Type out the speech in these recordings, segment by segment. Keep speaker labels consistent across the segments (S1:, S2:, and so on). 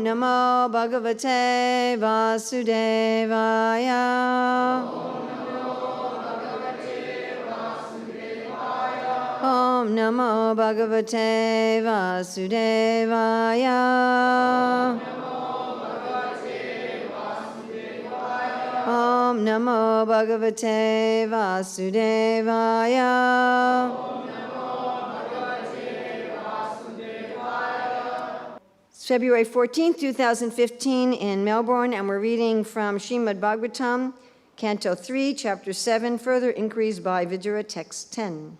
S1: Namo Bhagavate Vasudevaya. Om Namo Bhagavate Vasudevaya. Om Namo Bhagavate Vasudevaya. It's February 14th, 2015 in Melbourne, and we're reading from Srimad Bhagavatam, Canto 3, Chapter 7, Further Inquiries by Vidura, Text 10.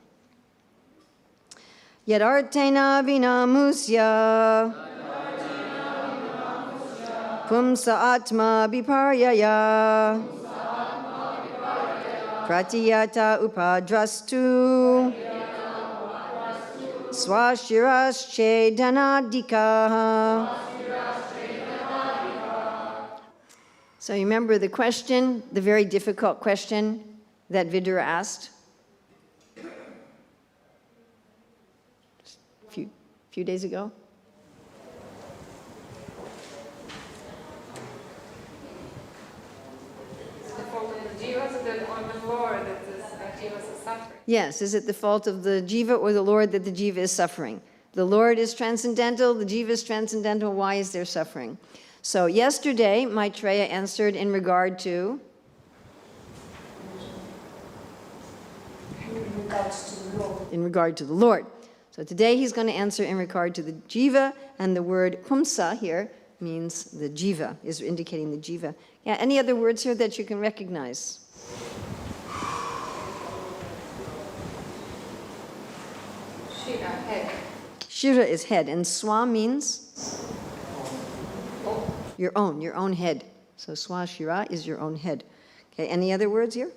S1: Yadartena vinamusya pumsa atma viparyaya pratiyata upadrastu swashirasche dhanadika. So you remember the question, the very difficult question that Vidura asked? A few days ago? Yes, is it the fault of the jiva or the Lord that the jiva is suffering? The Lord is transcendental, the jiva is transcendental, why is there suffering? So yesterday, Maitreya answered in regard to? In regard to the Lord. So today he's going to answer in regard to the jiva, and the word pumsa here means the jiva, is indicating the jiva. Yeah, any other words here that you can recognize?
S2: Shira, head.
S1: Shira is head, and swa means your own head. So swa shira is your own head. Okay, any other words here?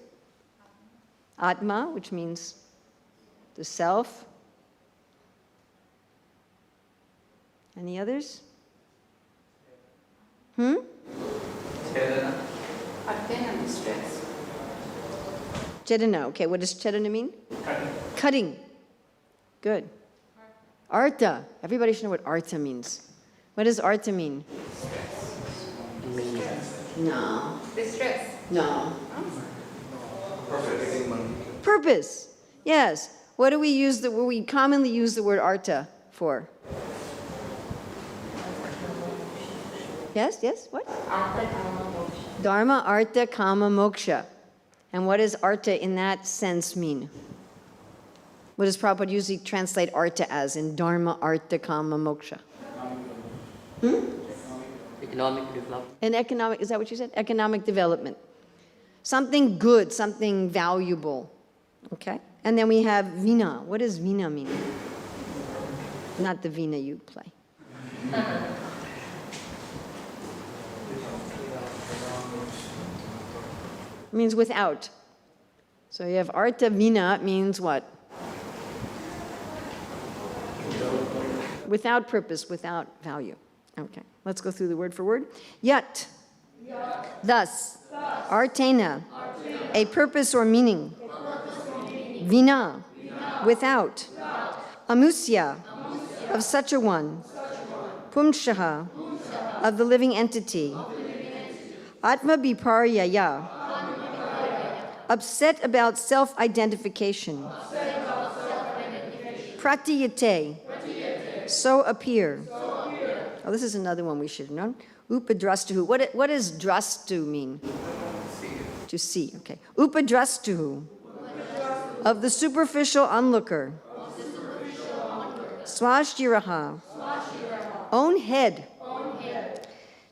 S1: Atma, which means the self. Any others?
S2: Chetana means stress.
S1: Chetana, okay, what does chetana mean? Cutting. Good. Artha, everybody should know what artha means. What does artha mean? No.
S2: Distress.
S1: No. Purpose. Yes. What do we use? We commonly use the word artha for? Yes. What? Dharma, artha, kama, moksha. And what does artha in that sense mean? What does Prabhupada usually translate artha as in dharma, artha, kama, moksha?
S3: Economic development.
S1: And economic, is that what you said? Economic development. Something good, something valuable. Okay? And then we have vina. What does vina mean? Not the vina you play. It means without. So you have artha vina means what? Without purpose, without value. Okay, let's go through the word for word. Yat. Thus. Artena. A purpose or meaning. Vina. Without. Amusya. Of such a one. Pumshaha. Of the living entity. Atma biparyaya. Upset about self-identification. Pratiyate. So appear. Oh, this is another one we should have known. Upadrastuhu. What does drastu mean? To see. Okay. Upadrastuhu. Of the superficial onlooker. Swashtiraha. Own head.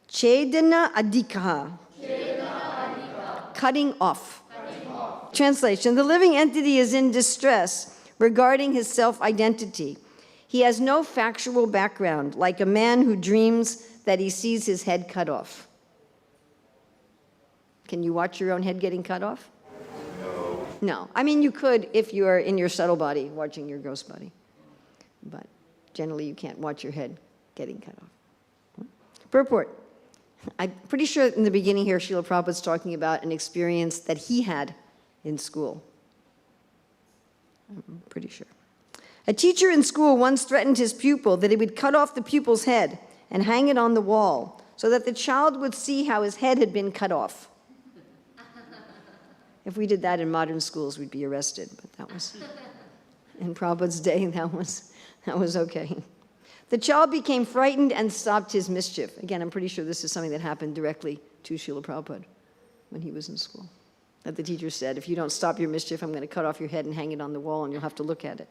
S1: Chedana adikaha. Cutting off. Translation. The living entity is in distress regarding his self-identity. He has no factual background, like a man who dreams that he sees his head cut off. Can you watch your own head getting cut off? No. I mean, you could if you are in your subtle body, watching your ghost body. But generally, you can't watch your head getting cut off. Purport. I'm pretty sure in the beginning here, Srila Prabhupada's talking about an experience that he had in school. I'm pretty sure. A teacher in school once threatened his pupil that he would cut off the pupil's head and hang it on the wall so that the child would see how his head had been cut off. If we did that in modern schools, we'd be arrested, but that was, in Prabhupada's day, that was okay. The child became frightened and stopped his mischief. Again, I'm pretty sure this is something that happened directly to Srila Prabhupada when he was in school. That the teacher said, if you don't stop your mischief, I'm going to cut off your head and hang it on the wall and you'll have to look at it.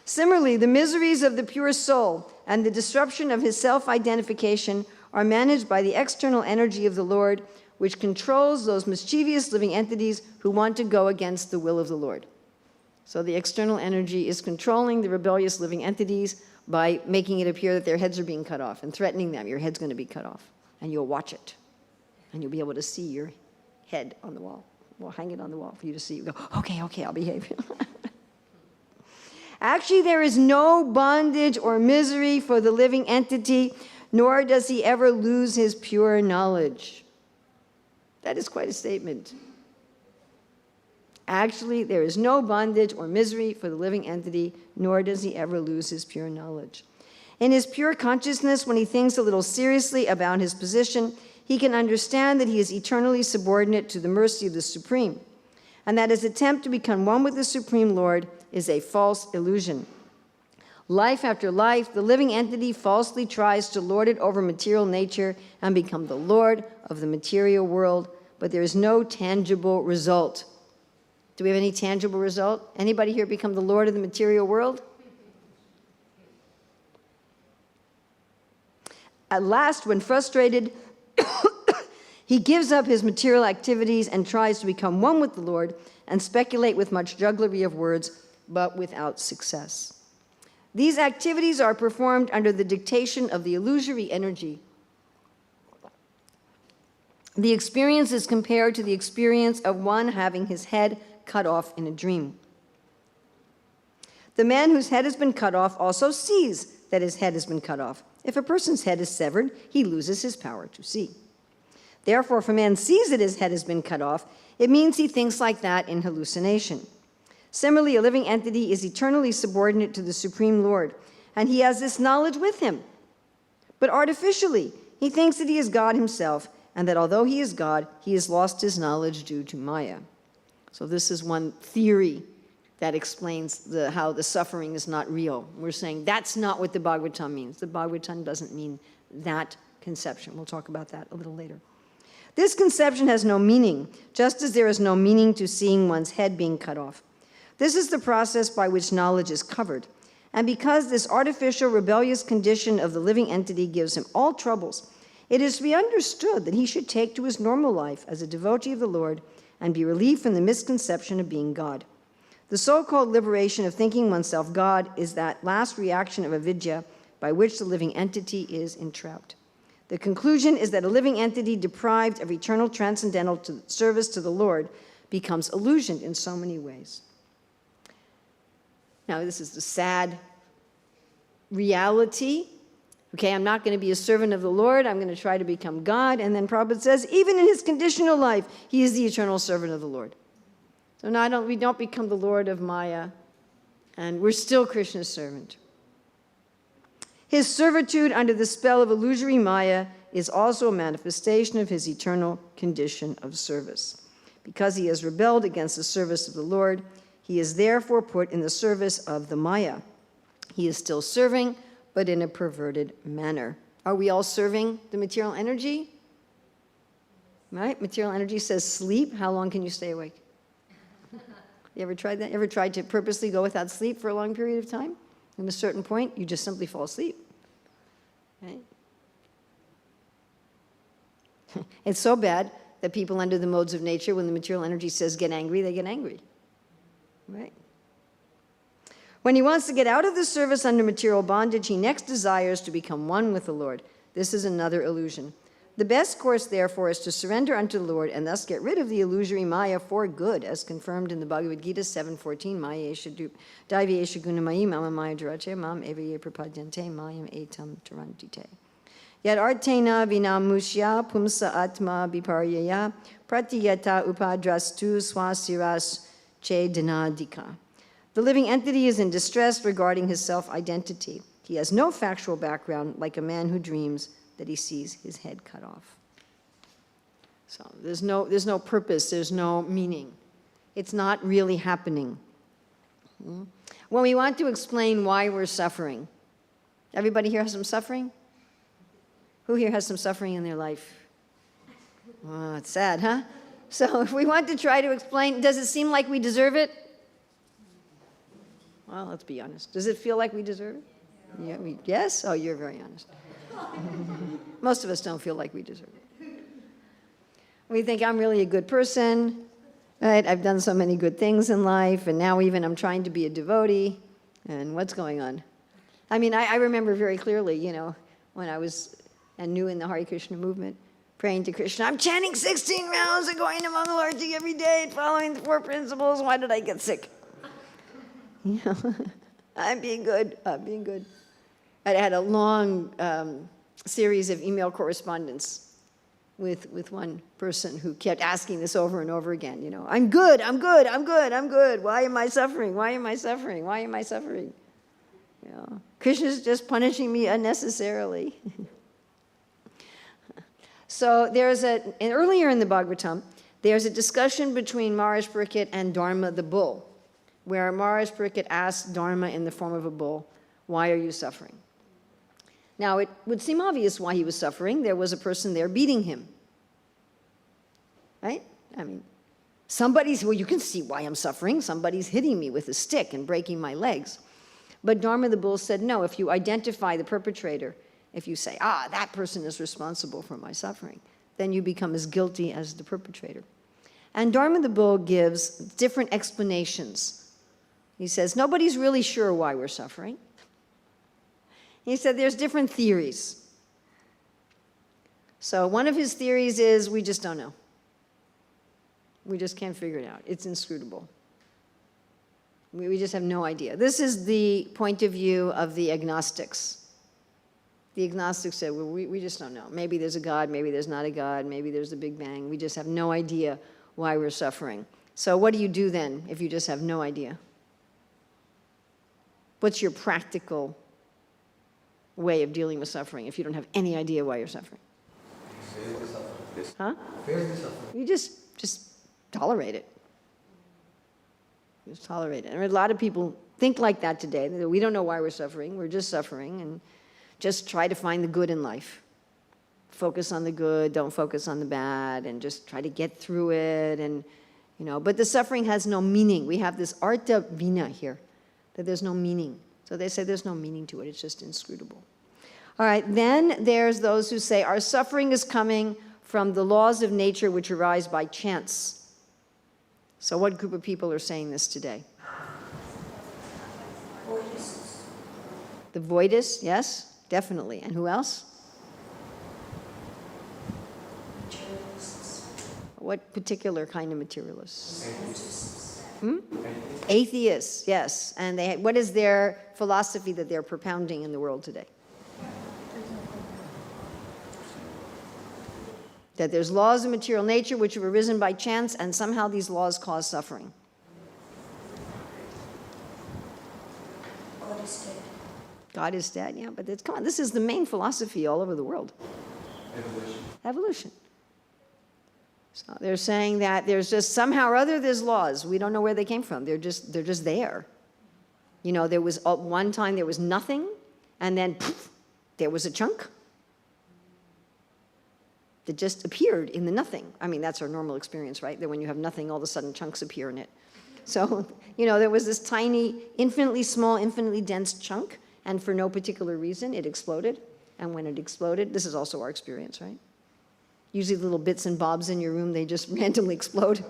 S1: Similarly, the miseries of the pure soul and the disruption of his self-identification are managed by the external energy of the Lord, which controls those mischievous living entities who want to go against the will of the Lord. So the external energy is controlling the rebellious living entities by making it appear that their heads are being cut off and threatening them. Your head's going to be cut off. And you'll watch it. And you'll be able to see your head on the wall. We'll hang it on the wall for you to see. You go, okay, I'll behave. Actually, there is no bondage or misery for the living entity, nor does he ever lose his pure knowledge. That is quite a statement. Actually, there is no bondage or misery for the living entity, nor does he ever lose his pure knowledge. In his pure consciousness, when he thinks a little seriously about his position, he can understand that he is eternally subordinate to the mercy of the Supreme, and that his attempt to become one with the Supreme Lord is a false illusion. Life after life, the living entity falsely tries to lord it over material nature and become the lord of the material world, but there is no tangible result. Do we have any tangible result? Anybody here become the lord of the material world? At last, when frustrated, he gives up his material activities and tries to become one with the Lord and speculate with much jugglery of words, but without success. These activities are performed under the dictation of the illusory energy. The experience is compared to the experience of one having his head cut off in a dream. The man whose head has been cut off also sees that his head has been cut off. If a person's head is severed, he loses his power to see. Therefore, if a man sees that his head has been cut off, it means he thinks like that in hallucination. Similarly, a living entity is eternally subordinate to the Supreme Lord, and he has this knowledge with him. But artificially, he thinks that he is God himself, and that although he is God, he has lost his knowledge due to Maya. So this is one theory that explains how the suffering is not real. We're saying that's not what the Bhagavatam means. The Bhagavatam doesn't mean that conception. We'll talk about that a little later. This conception has no meaning, just as there is no meaning to seeing one's head being cut off. This is the process by which knowledge is covered. And because this artificial, rebellious condition of the living entity gives him all troubles, it is to be understood that he should take to his normal life as a devotee of the Lord and be relieved from the misconception of being God. The so-called liberation of thinking oneself God is that last reaction of avidya by which the living entity is entrapped. The conclusion is that a living entity deprived of eternal transcendental service to the Lord becomes illusioned in so many ways. Now, this is the sad reality. Okay, I'm not going to be a servant of the Lord. I'm going to try to become God. And then Prabhupada says, even in his conditional life, he is the eternal servant of the Lord. So now we don't become the Lord of Maya, and we're still Krishna's servant. His servitude under the spell of illusory Maya is also a manifestation of his eternal condition of service. Because he has rebelled against the service of the Lord, he is therefore put in the service of the Maya. He is still serving, but in a perverted manner. Are we all serving the material energy? Right? Material energy says sleep. How long can you stay awake? You ever tried that? You ever tried to purposely go without sleep for a long period of time? At a certain point, you just simply fall asleep. Right? It's so bad that people under the modes of nature, when the material energy says get angry, they get angry. Right? When he wants to get out of the service under material bondage, he next desires to become one with the Lord. This is another illusion. The best course, therefore, is to surrender unto the Lord and thus get rid of the illusory Maya for good, as confirmed in the Bhagavad Gita 7:14. Maya esha daivi esha gunamayi mama maya durache mam evaye prapadyante mayam etam tarantite. Yad artena vinamushya pumsa atma biparyaya pratiyata upadrastu swasiras chedanadika. The living entity is in distress regarding his self-identity. He has no factual background, like a man who dreams that he sees his head cut off. So there's no purpose, there's no meaning. It's not really happening. When we want to explain why we're suffering, everybody here has some suffering? Who here has some suffering in their life? Oh, it's sad, huh? So if we want to try to explain, does it seem like we deserve it? Well, let's be honest. Does it feel like we deserve it? Yeah, yes? Oh, you're very honest. Most of us don't feel like we deserve it. We think, I'm really a good person, right? I've done so many good things in life, and now even I'm trying to be a devotee, and what's going on? I mean, I remember very clearly, when I was new in the Hare Krishna movement, praying to Krishna, I'm chanting 16 rounds and going to Mangalarti every day, following the 4 principles. Why did I get sick? I'm being good. I had a long series of email correspondence with one person who kept asking this over and over again. I'm good. Why am I suffering? Krishna's just punishing me unnecessarily. So earlier in the Bhagavatam, there's a discussion between Maharaj Parikshit and Dharma the bull, where Maharaj Parikshit asks Dharma in the form of a bull, why are you suffering? Now, it would seem obvious why he was suffering. There was a person there beating him. Right? I mean, you can see why I'm suffering. Somebody's hitting me with a stick and breaking my legs. But Dharma the bull said, no, if you identify the perpetrator, if you say, that person is responsible for my suffering, then you become as guilty as the perpetrator. And Dharma the bull gives different explanations. He says, nobody's really sure why we're suffering. He said there's different theories. So one of his theories is we just don't know. We just can't figure it out. It's inscrutable. We just have no idea. This is the point of view of the agnostics. The agnostics said, well, we just don't know. Maybe there's a God, maybe there's not a God, maybe there's the Big Bang. We just have no idea why we're suffering. So what do you do then if you just have no idea? What's your practical way of dealing with suffering if you don't have any idea why you're suffering?
S3: Face the suffering.
S1: Huh?
S3: Face the suffering.
S1: You just tolerate it. Just tolerate it. And a lot of people think like that today. We don't know why we're suffering. We're just suffering, and just try to find the good in life. Focus on the good, don't focus on the bad, and just try to get through it. And but the suffering has no meaning. We have this artha vina here, that there's no meaning. So they say there's no meaning to it. It's just inscrutable. All right, then there's those who say our suffering is coming from the laws of nature which arise by chance. So what group of people are saying this today?
S4: Voidists.
S1: The voidists, yes, definitely. And who else?
S4: Materialists.
S1: What particular kind of materialists?
S4: Scientists.
S1: Atheists, yes. And what is their philosophy that they're propounding in the world today? That there's laws of material nature which have arisen by chance, and somehow these laws cause suffering.
S4: God is dead.
S1: God is dead, yeah, but come on, this is the main philosophy all over the world. Evolution. So they're saying that there's just somehow or other there's laws. We don't know where they came from. They're just there. There was one time there was nothing, and then poof, there was a chunk that just appeared in the nothing. I mean, that's our normal experience, right? That when you have nothing, all of a sudden chunks appear in it. So, there was this tiny, infinitely small, infinitely dense chunk, and for no particular reason, it exploded. And when it exploded, this is also our experience, right? Usually little bits and bobs in your room, they just randomly explode.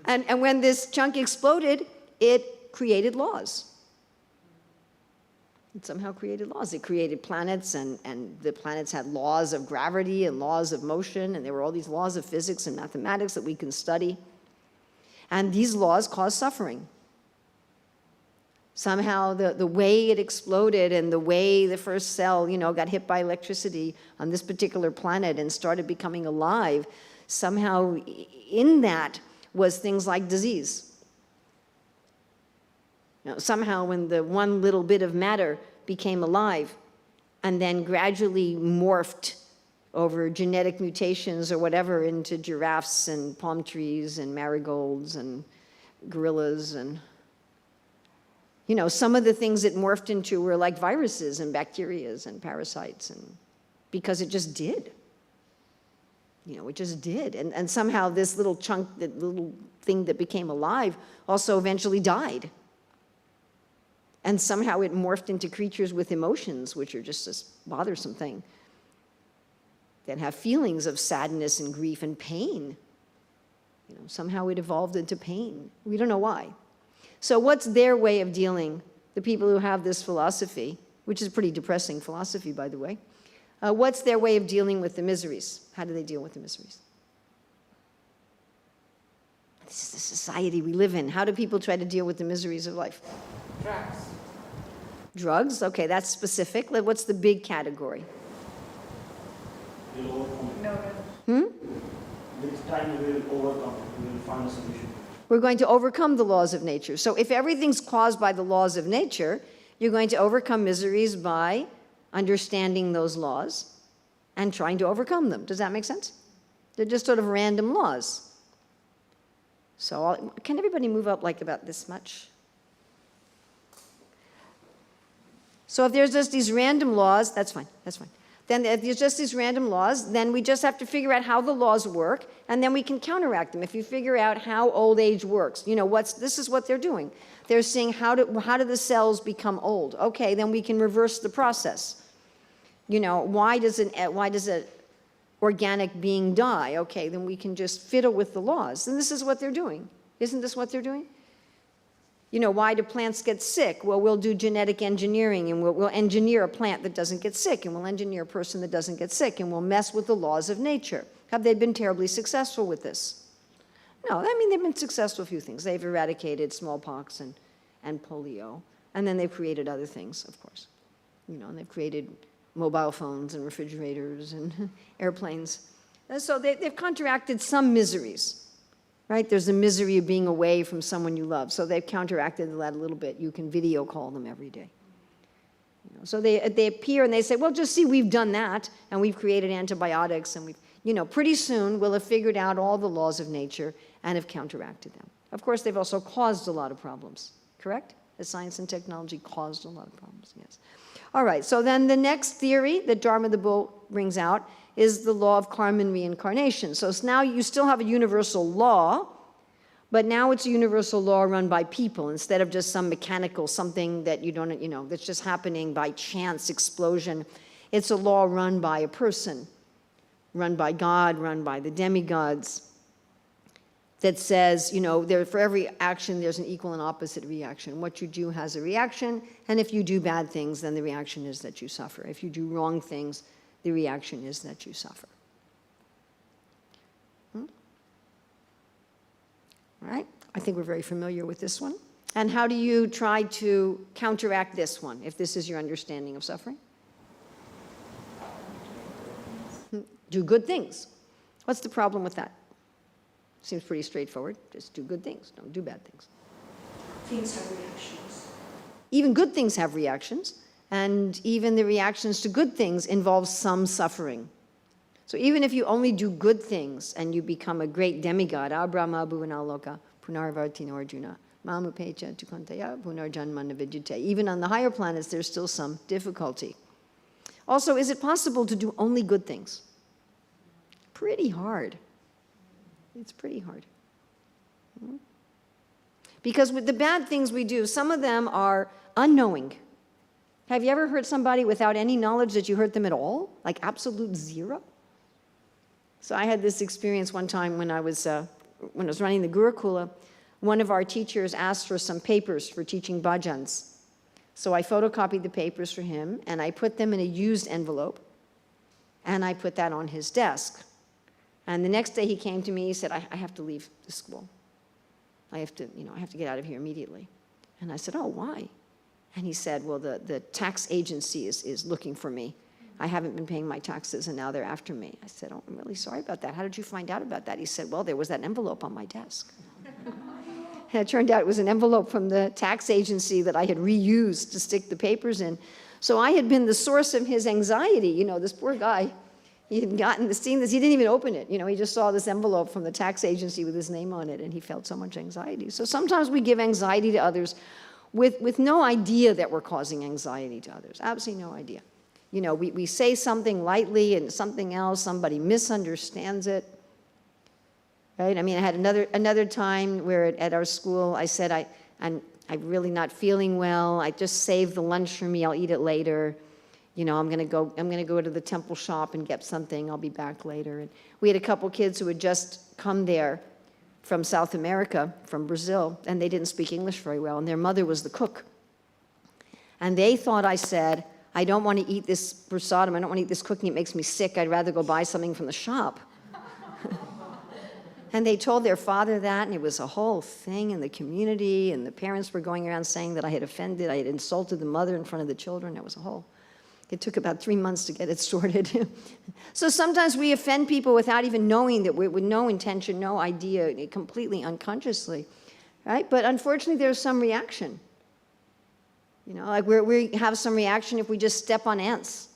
S1: And when this chunk exploded, it created laws. It somehow created laws. It created planets, and the planets had laws of gravity and laws of motion, and there were all these laws of physics and mathematics that we can study. And these laws cause suffering. Somehow the way it exploded and the way the first cell, got hit by electricity on this particular planet and started becoming alive, somehow in that was things like disease. Somehow when the one little bit of matter became alive and then gradually morphed over genetic mutations or whatever into giraffes and palm trees and marigolds and gorillas. And, you know, some of the things it morphed into were like viruses and bacterias and parasites, and because it just did. You know, it just did. And somehow this little chunk, that little thing that became alive also eventually died. And somehow it morphed into creatures with emotions, which are just this bothersome thing, that have feelings of sadness and grief and pain. You know, somehow it evolved into pain. We don't know why. So what's their way of dealing, the people who have this philosophy, which is a pretty depressing philosophy, by the way, what's their way of dealing with the miseries? How do they deal with the miseries? This is the society we live in. How do people try to deal with the miseries of life?
S2: Drugs.
S1: Drugs, okay, that's specific. What's the big category?
S5: We'll overcome it.
S2: No.
S5: With time we will overcome it. We will find a solution.
S1: We're going to overcome the laws of nature. So if everything's caused by the laws of nature, you're going to overcome miseries by understanding those laws and trying to overcome them. Does that make sense? They're just sort of random laws. So can everybody move up like about this much? So if there's just these random laws, that's fine, that's fine. Then if there's just these random laws, then we just have to figure out how the laws work, and then we can counteract them. If you figure out how old age works, you know, this is what they're doing. They're seeing how do the cells become old? Okay, then we can reverse the process. You know, why does an organic being die? Okay, then we can just fiddle with the laws. And this is what they're doing. Isn't this what they're doing? You know, why do plants get sick? Well, we'll do genetic engineering, and we'll engineer a plant that doesn't get sick, and we'll engineer a person that doesn't get sick, and we'll mess with the laws of nature. Have they been terribly successful with this? No, I mean, they've been successful with a few things. They've eradicated smallpox and polio, and then they've created other things, of course. You know, and they've created mobile phones and refrigerators and airplanes. And so they've counteracted some miseries. Right? There's the misery of being away from someone you love. So they've counteracted that a little bit. You can video call them every day. You know, so they appear and they say, well, just see, we've done that, and we've created antibiotics, and pretty soon we'll have figured out all the laws of nature and have counteracted them. Of course, they've also caused a lot of problems, correct? The science and technology caused a lot of problems, yes. All right, so then the next theory that Dharma the Bull brings out is the law of karma and reincarnation. So now you still have a universal law, but now it's a universal law run by people instead of just some mechanical something that you don't, that's just happening by chance explosion. It's a law run by a person, run by God, run by the demigods, that says, for every action, there's an equal and opposite reaction. What you do has a reaction, and if you do bad things, then the reaction is that you suffer. If you do wrong things, the reaction is that you suffer. All right? I think we're very familiar with this one. And how do you try to counteract this one, if this is your understanding of suffering? Do good things. What's the problem with that? Seems pretty straightforward. Just do good things. Don't do bad things.
S4: Things have reactions.
S1: Even good things have reactions. And even the reactions to good things involve some suffering. So even if you only do good things and you become a great demigod, Abrahma bhuvanaloka punarvartino arjuna mamupecha tukantaya punarjanmana vidyate. Even on the higher planets, there's still some difficulty. Also, is it possible to do only good things? Pretty hard. It's pretty hard. Because with the bad things we do, some of them are unknowing. Have you ever hurt somebody without any knowledge that you hurt them at all? Like absolute zero? So I had this experience one time when I was running the Gurukula. One of our teachers asked for some papers for teaching bhajans. So I photocopied the papers for him, and I put them in a used envelope, and I put that on his desk. And the next day he came to me, he said, I have to leave the school. I have to get out of here immediately. And I said, oh, why? And he said, well, the tax agency is looking for me. I haven't been paying my taxes, and now they're after me. I said, oh, I'm really sorry about that. How did you find out about that? He said, well, there was that envelope on my desk. And it turned out it was an envelope from the tax agency that I had reused to stick the papers in. So I had been the source of his anxiety. You know, this poor guy, he had seen this, he didn't even open it. You know, he just saw this envelope from the tax agency with his name on it, and he felt so much anxiety. So sometimes we give anxiety to others with no idea that we're causing anxiety to others, absolutely no idea. You know, we say something lightly and something else, somebody misunderstands it, right? I mean, I had another time where at our school, I said, I'm really not feeling well. I just saved the lunch for me. I'll eat it later. You know, I'm gonna go to the temple shop and get something. I'll be back later. And we had a couple kids who had just come there from South America, from Brazil, and they didn't speak English very well, and their mother was the cook. And they thought I said, I don't want to eat this prasadam. I don't want to eat this cooking. It makes me sick. I'd rather go buy something from the shop. And they told their father that, and it was a whole thing in the community, and the parents were going around saying that I had offended, I had insulted the mother in front of the children. It took about 3 months to get it sorted. So sometimes we offend people without even knowing that with no intention, no idea, completely unconsciously, right? But unfortunately, there's some reaction. You know, like we have some reaction if we just step on ants.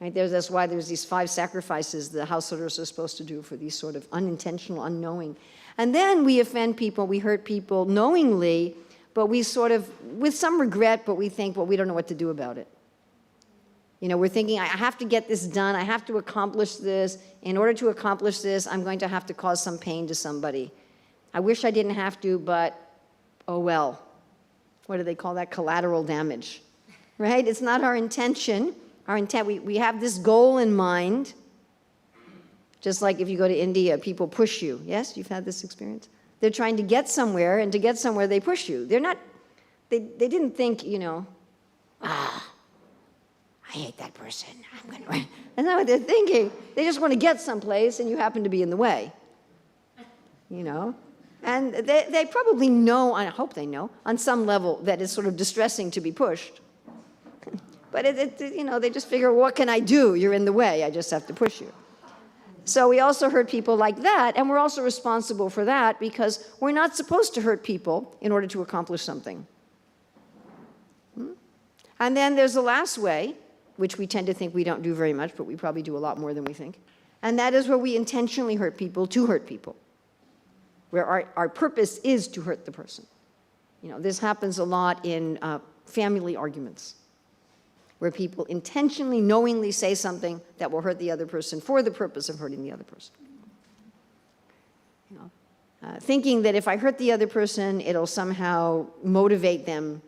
S1: Right? That's why there's these 5 sacrifices the householders are supposed to do for these sort of unintentional, unknowing. And then we offend people, we hurt people knowingly, but we sort of, with some regret, but we think, well, we don't know what to do about it. You know, we're thinking, I have to get this done, I have to accomplish this. In order to accomplish this, I'm going to have to cause some pain to somebody. I wish I didn't have to, but oh well. What do they call that? Collateral damage, right? It's not our intention. Our intent, we have this goal in mind. Just like if you go to India, people push you. Yes, you've had this experience? They're trying to get somewhere, and to get somewhere, they push you. They're not, they didn't think, you know, I hate that person. That's not what they're thinking. They just want to get someplace, and you happen to be in the way. You know? And they probably know, I hope they know, on some level that it's sort of distressing to be pushed. But you know, they just figure, what can I do? You're in the way. I just have to push you. So we also hurt people like that, and we're also responsible for that because we're not supposed to hurt people in order to accomplish something. And then there's the last way, which we tend to think we don't do very much, but we probably do a lot more than we think. And that is where we intentionally hurt people to hurt people, where our purpose is to hurt the person. You know, this happens a lot in family arguments, where people intentionally, knowingly say something that will hurt the other person for the purpose of hurting the other person. You know, thinking that if I hurt the other person, it'll somehow motivate them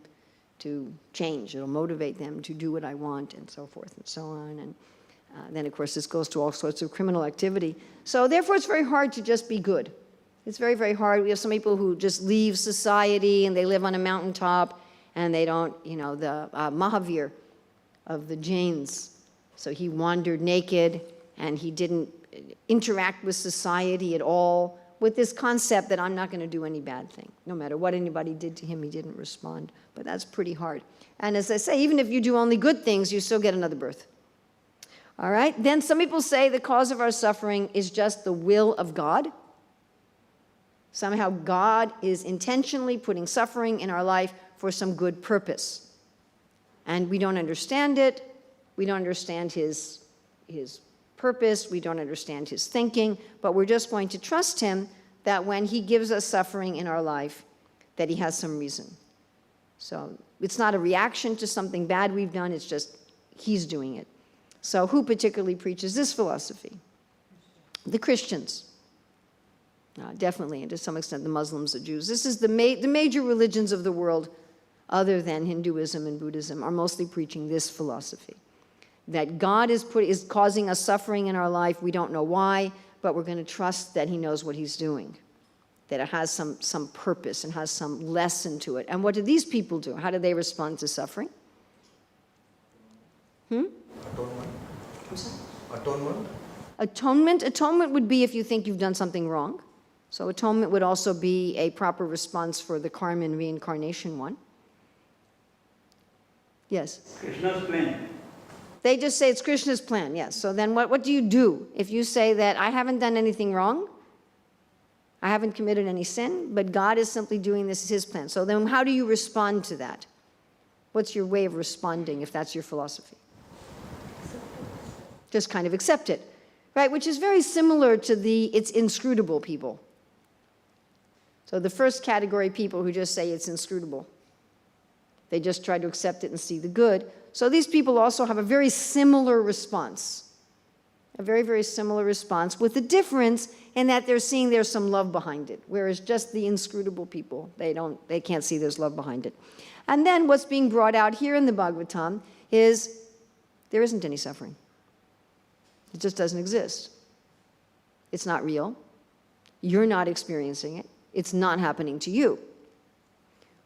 S1: to change. It'll motivate them to do what I want, and so forth and so on. And then, of course, this goes to all sorts of criminal activity. So therefore, it's very hard to just be good. It's very, very hard. We have some people who just leave society, and they live on a mountaintop, and they don't, you know, the Mahavir of the Jains. So he wandered naked, and he didn't interact with society at all, with this concept that I'm not going to do any bad thing. No matter what anybody did to him, he didn't respond. But that's pretty hard. And as I say, even if you do only good things, you still get another birth. All right? Then some people say the cause of our suffering is just the will of God. Somehow God is intentionally putting suffering in our life for some good purpose. And we don't understand it. We don't understand his purpose. We don't understand his thinking. But we're just going to trust him that when he gives us suffering in our life, that he has some reason. So it's not a reaction to something bad we've done. It's just he's doing it. So who particularly preaches this philosophy? The Christians. Definitely, and to some extent the Muslims, the Jews. This is the major religions of the world, other than Hinduism and Buddhism, are mostly preaching this philosophy. That God is causing us suffering in our life. We don't know why, but we're going to trust that he knows what he's doing. That it has some purpose and has some lesson to it. And what do these people do? How do they respond to suffering?
S3: Atonement. Atonement.
S1: Atonement would be if you think you've done something wrong. So atonement would also be a proper response for the karma and reincarnation one. Yes?
S5: Krishna's plan.
S1: They just say it's Krishna's plan, yes. So then what do you do? If you say that I haven't done anything wrong, I haven't committed any sin, but God is simply doing this as his plan. So then how do you respond to that? What's your way of responding if that's your philosophy? Just kind of accept it, right? Which is very similar to it's inscrutable people. So the first category, people who just say it's inscrutable. They just try to accept it and see the good. So these people also have a very similar response. A very, very similar response, with the difference in that they're seeing there's some love behind it, whereas just the inscrutable people, they can't see there's love behind it. And then what's being brought out here in the Bhagavatam is there isn't any suffering. It just doesn't exist. It's not real. You're not experiencing it. It's not happening to you.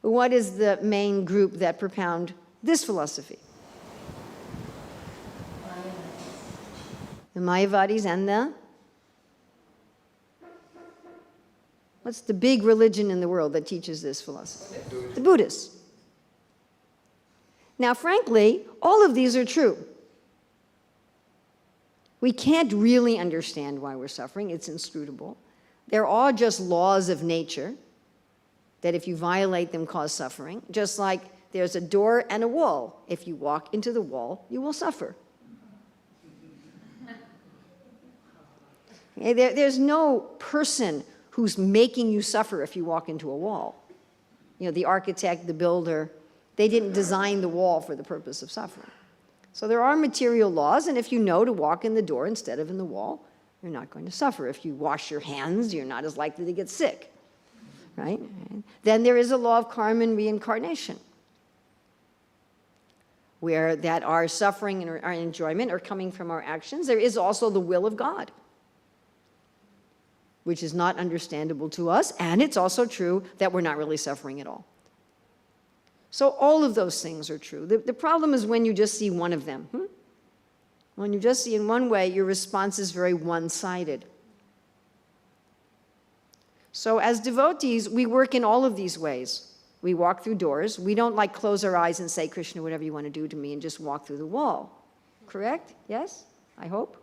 S1: But what is the main group that propound this philosophy? The Mayavadis and what's the big religion in the world that teaches this philosophy? The Buddhists. Now, frankly, all of these are true. We can't really understand why we're suffering. It's inscrutable. They're all just laws of nature that if you violate them cause suffering, just like there's a door and a wall. If you walk into the wall, you will suffer. There's no person who's making you suffer if you walk into a wall. You know, the architect, the builder, they didn't design the wall for the purpose of suffering. So there are material laws, and if you know to walk in the door instead of in the wall, you're not going to suffer. If you wash your hands, you're not as likely to get sick, right? Then there is a law of karma and reincarnation, where that our suffering and our enjoyment are coming from our actions. There is also the will of God, which is not understandable to us, and it's also true that we're not really suffering at all. So all of those things are true. The problem is when you just see one of them. When you just see in one way, your response is very one-sided. So as devotees, we work in all of these ways. We walk through doors. We don't like close our eyes and say, Krishna, whatever you want to do to me, and just walk through the wall. Correct? Yes? I hope?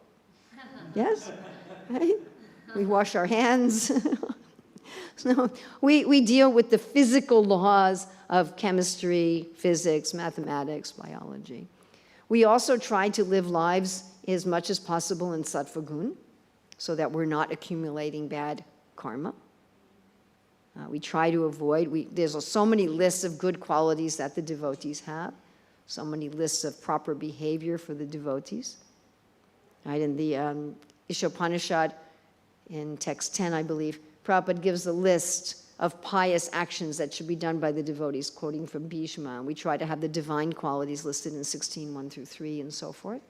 S1: Yes? Right? We wash our hands. So we deal with the physical laws of chemistry, physics, mathematics, biology. We also try to live lives as much as possible in sattva gun, so that we're not accumulating bad karma. We try to avoid, there's so many lists of good qualities that the devotees have, so many lists of proper behavior for the devotees. Right, in the Ishopanishad, in text 10, I believe, Prabhupada gives a list of pious actions that should be done by the devotees, quoting from Bhishma. And we try to have the divine qualities listed in 16, 1 through 3, and so forth.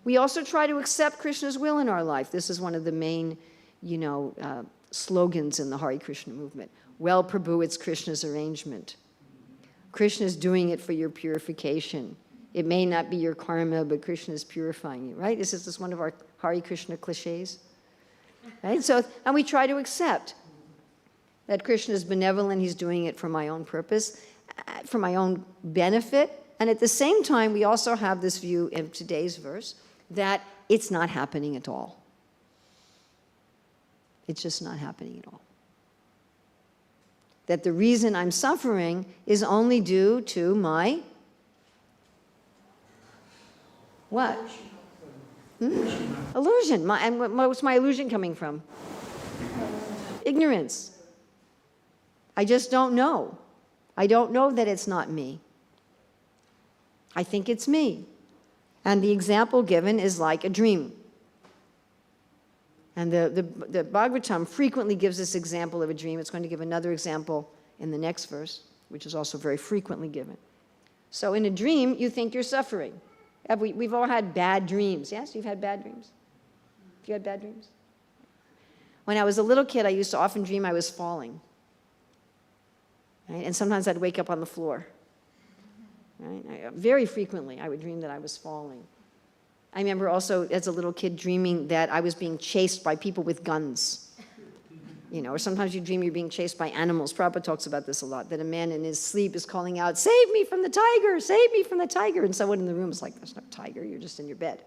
S1: We also try to accept Krishna's will in our life. This is one of the main, slogans in the Hare Krishna movement. Well, Prabhu, it's Krishna's arrangement. Krishna's doing it for your purification. It may not be your karma, but Krishna is purifying you, right? This is one of our Hare Krishna cliches. Right? So, and we try to accept that Krishna is benevolent, he's doing it for my own purpose, for my own benefit. And at the same time, we also have this view in today's verse that it's not happening at all. It's just not happening at all. That the reason I'm suffering is only due to my what? Illusion. And what's my illusion coming from? Ignorance. I just don't know. I don't know that it's not me. I think it's me. And the example given is like a dream. And the Bhagavatam frequently gives this example of a dream. It's going to give another example in the next verse, which is also very frequently given. So in a dream, you think you're suffering. We've all had bad dreams. Yes, you've had bad dreams? You had bad dreams? When I was a little kid, I used to often dream I was falling. Right? And sometimes I'd wake up on the floor. Right? Very frequently, I would dream that I was falling. I remember also, as a little kid, dreaming that I was being chased by people with guns. Or sometimes you dream you're being chased by animals. Prabhupada talks about this a lot, that a man in his sleep is calling out, "Save me from the tiger! Save me from the tiger!" And someone in the room is like, "There's no tiger, you're just in your bed."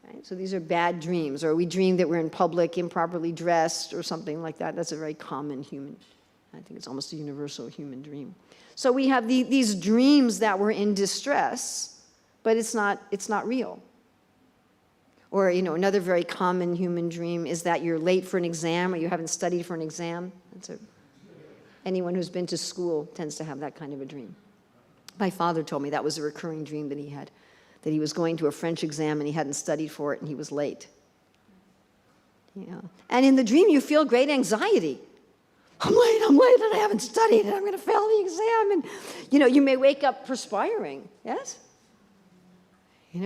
S1: Right? So these are bad dreams. Or we dream that we're in public, improperly dressed, or something like that. That's a very common human I think it's almost a universal human dream. So we have these dreams that we're in distress, but it's not real. Or, another very common human dream is that you're late for an exam or you haven't studied for an exam. Anyone who's been to school tends to have that kind of a dream. My father told me that was a recurring dream that he had, that he was going to a French exam and he hadn't studied for it and he was late. And in the dream, you feel great anxiety. I'm late, and I haven't studied, and I'm going to fail the exam. And, you may wake up perspiring, yes? It's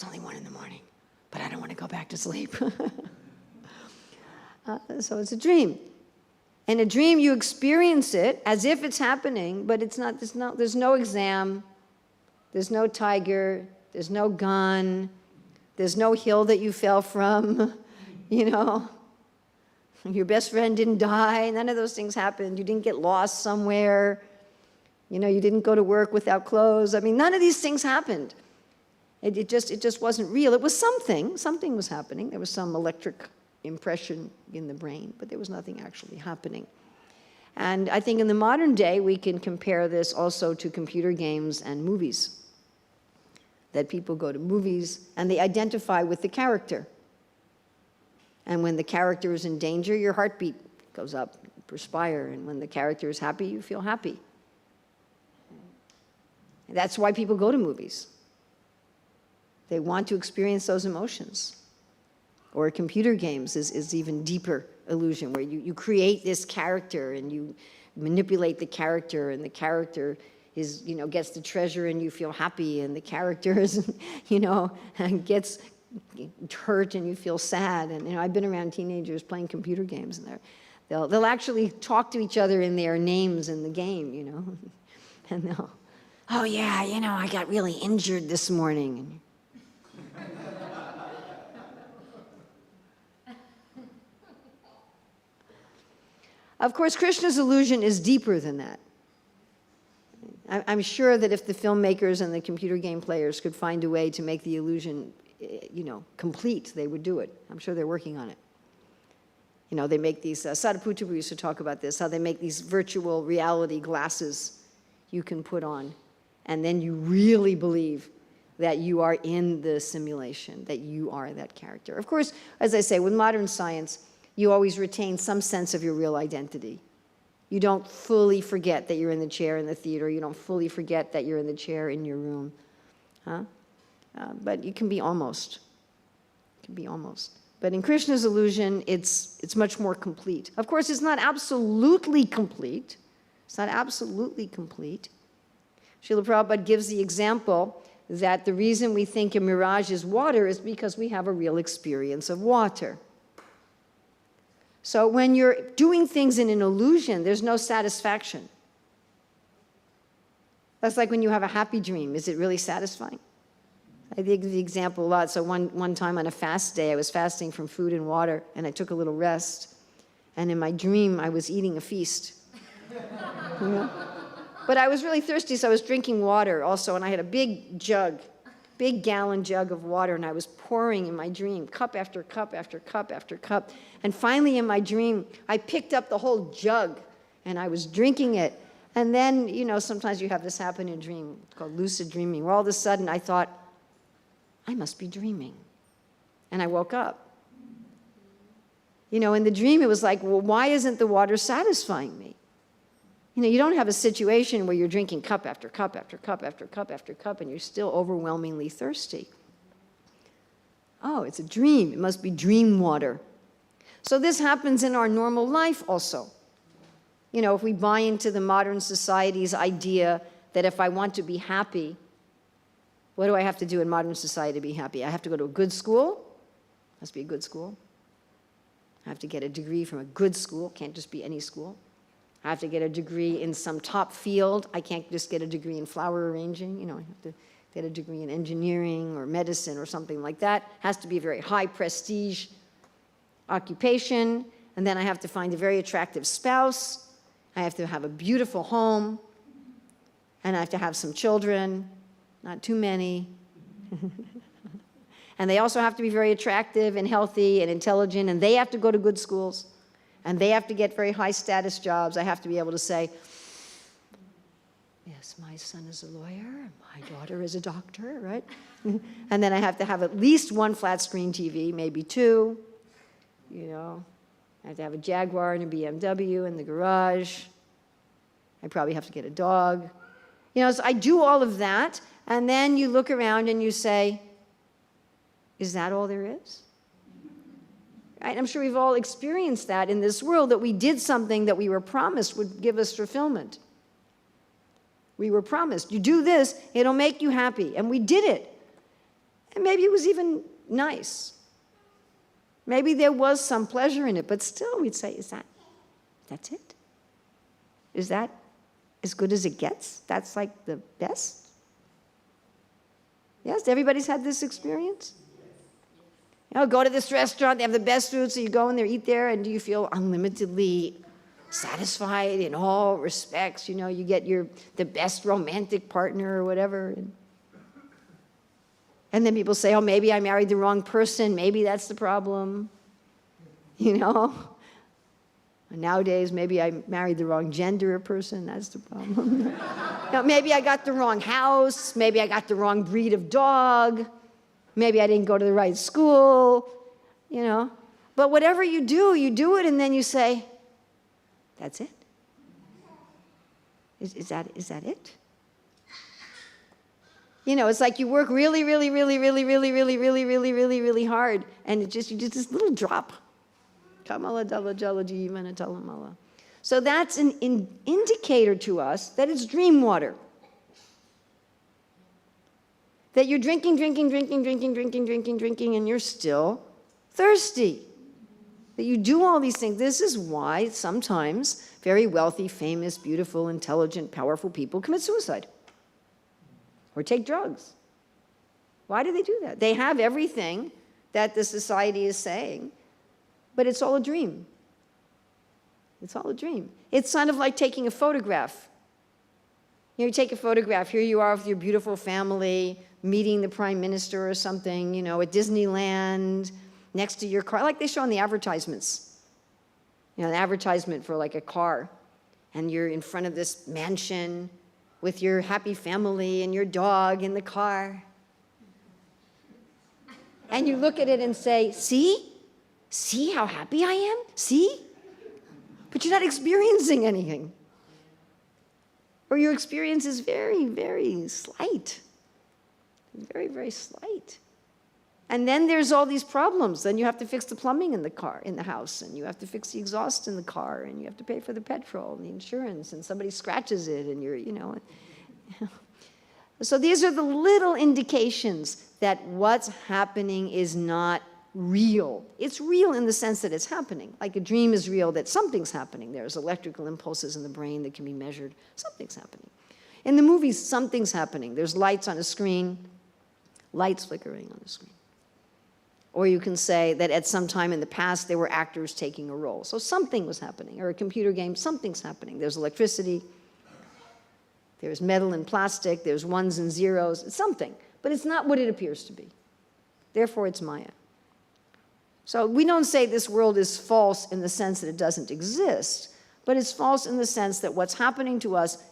S1: only 1 a.m, but I don't want to go back to sleep. So it's a dream. In a dream, you experience it as if it's happening, but it's not. There's no exam. There's no tiger. There's no gun. There's no hill that you fell from, Your best friend didn't die. None of those things happened. You didn't get lost somewhere. You didn't go to work without clothes. I mean, none of these things happened. It just wasn't real. It was something. Something was happening. There was some electric impression in the brain, but there was nothing actually happening. And I think in the modern day, we can compare this also to computer games and movies. That people go to movies and they identify with the character. And when the character is in danger, your heartbeat goes up, you perspire. And when the character is happy, you feel happy. And that's why people go to movies. They want to experience those emotions. Or computer games is even deeper illusion, where you create this character and you manipulate the character, and the character is, gets the treasure and you feel happy, and the character is, gets hurt and you feel sad. And I've been around teenagers playing computer games, and they'll actually talk to each other in their names in the game, and they'll, oh yeah, I got really injured this morning. Of course, Krishna's illusion is deeper than that. I'm sure that if the filmmakers and the computer game players could find a way to make the illusion, complete, they would do it. I'm sure they're working on it. They make these, Sariputta used to talk about this, how they make these virtual reality glasses you can put on, and then you really believe that you are in the simulation, that you are that character. Of course, as I say, with modern science, you always retain some sense of your real identity. You don't fully forget that you're in the chair in the theater. You don't fully forget that you're in the chair in your room. But you can be almost. It can be almost. But in Krishna's illusion, it's much more complete. Of course, it's not absolutely complete. It's not absolutely complete. Srila Prabhupada gives the example that the reason we think a mirage is water is because we have a real experience of water. So when you're doing things in an illusion, there's no satisfaction. That's like when you have a happy dream. Is it really satisfying? I give the example a lot. So one time on a fast day, I was fasting from food and water, and I took a little rest. And in my dream, I was eating a feast. But I was really thirsty, so I was drinking water also, and I had a big gallon jug of water, and I was pouring in my dream, cup after cup after cup after cup. And finally in my dream, I picked up the whole jug, and I was drinking it. And then, sometimes you have this happen in a dream, it's called lucid dreaming, where all of a sudden I thought, I must be dreaming. And I woke up. In the dream, it was like, well, why isn't the water satisfying me? You don't have a situation where you're drinking cup after cup after cup after cup after cup, and you're still overwhelmingly thirsty. Oh, it's a dream. It must be dream water. So this happens in our normal life also. If we buy into the modern society's idea that if I want to be happy, what do I have to do in modern society to be happy? I have to go to a good school. Must be a good school. I have to get a degree from a good school. Can't just be any school. I have to get a degree in some top field. I can't just get a degree in flower arranging. I have to get a degree in engineering or medicine or something like that. It has to be a very high prestige occupation. And then I have to find a very attractive spouse. I have to have a beautiful home. And I have to have some children, not too many. And they also have to be very attractive and healthy and intelligent, and they have to go to good schools. And they have to get very high status jobs. I have to be able to say, yes, my son is a lawyer, my daughter is a doctor, right? And then I have to have at least one flat screen TV, maybe two, you know. I have to have a Jaguar and a BMW in the garage. I probably have to get a dog. You know, so I do all of that, and then you look around and you say, is that all there is? Right? I'm sure we've all experienced that in this world, that we did something that we were promised would give us fulfillment. We were promised, you do this, it'll make you happy. And we did it. And maybe it was even nice. Maybe there was some pleasure in it, but still we'd say, that's it? Is that as good as it gets? That's like the best? Yes, everybody's had this experience? You know, go to this restaurant, they have the best food, so you go in there, eat there, and do you feel unlimitedly satisfied in all respects? You know, you get the best romantic partner or whatever. And then people say, oh, maybe I married the wrong person. Maybe that's the problem. You know? And nowadays, maybe I married the wrong gender person. That's the problem. You know, maybe I got the wrong house. Maybe I got the wrong breed of dog. Maybe I didn't go to the right school. You know? But whatever you do it, and then you say, that's it? Is that it? You know, it's like you work really, really, really, really, really, really, really, really, really, really hard, and you just this little drop. Kamala dala jala jeevana talamala. So that's an indicator to us that it's dream water. That you're drinking, and you're still thirsty. That you do all these things. This is why sometimes very wealthy, famous, beautiful, intelligent, powerful people commit suicide or take drugs. Why do they do that? They have everything that the society is saying, but it's all a dream. It's all a dream. It's kind of like taking a photograph. You take a photograph. Here you are with your beautiful family, meeting the prime minister or something, you know, at Disneyland, next to your car, like they show in the advertisements. You know, an advertisement for like a car, and you're in front of this mansion with your happy family and your dog in the car. And you look at it and say, see? See how happy I am? See? But you're not experiencing anything. Or your experience is very, very slight. Very, very slight. And then there's all these problems. Then you have to fix the plumbing in the car, in the house, and you have to fix the exhaust in the car, and you have to pay for the petrol and the insurance, and somebody scratches it, and you're, you know. So these are the little indications that what's happening is not real. It's real in the sense that it's happening. Like a dream is real, that something's happening. There's electrical impulses in the brain that can be measured. Something's happening. In the movies, something's happening. There's lights on a screen, lights flickering on the screen. Or you can say that at some time in the past, there were actors taking a role. So something was happening. Or a computer game, something's happening. There's electricity. There's metal and plastic. There's ones and zeros. It's something. But it's not what it appears to be. Therefore, it's Maya. So we don't say this world is false in the sense that it doesn't exist, but it's false in the sense that what's happening to us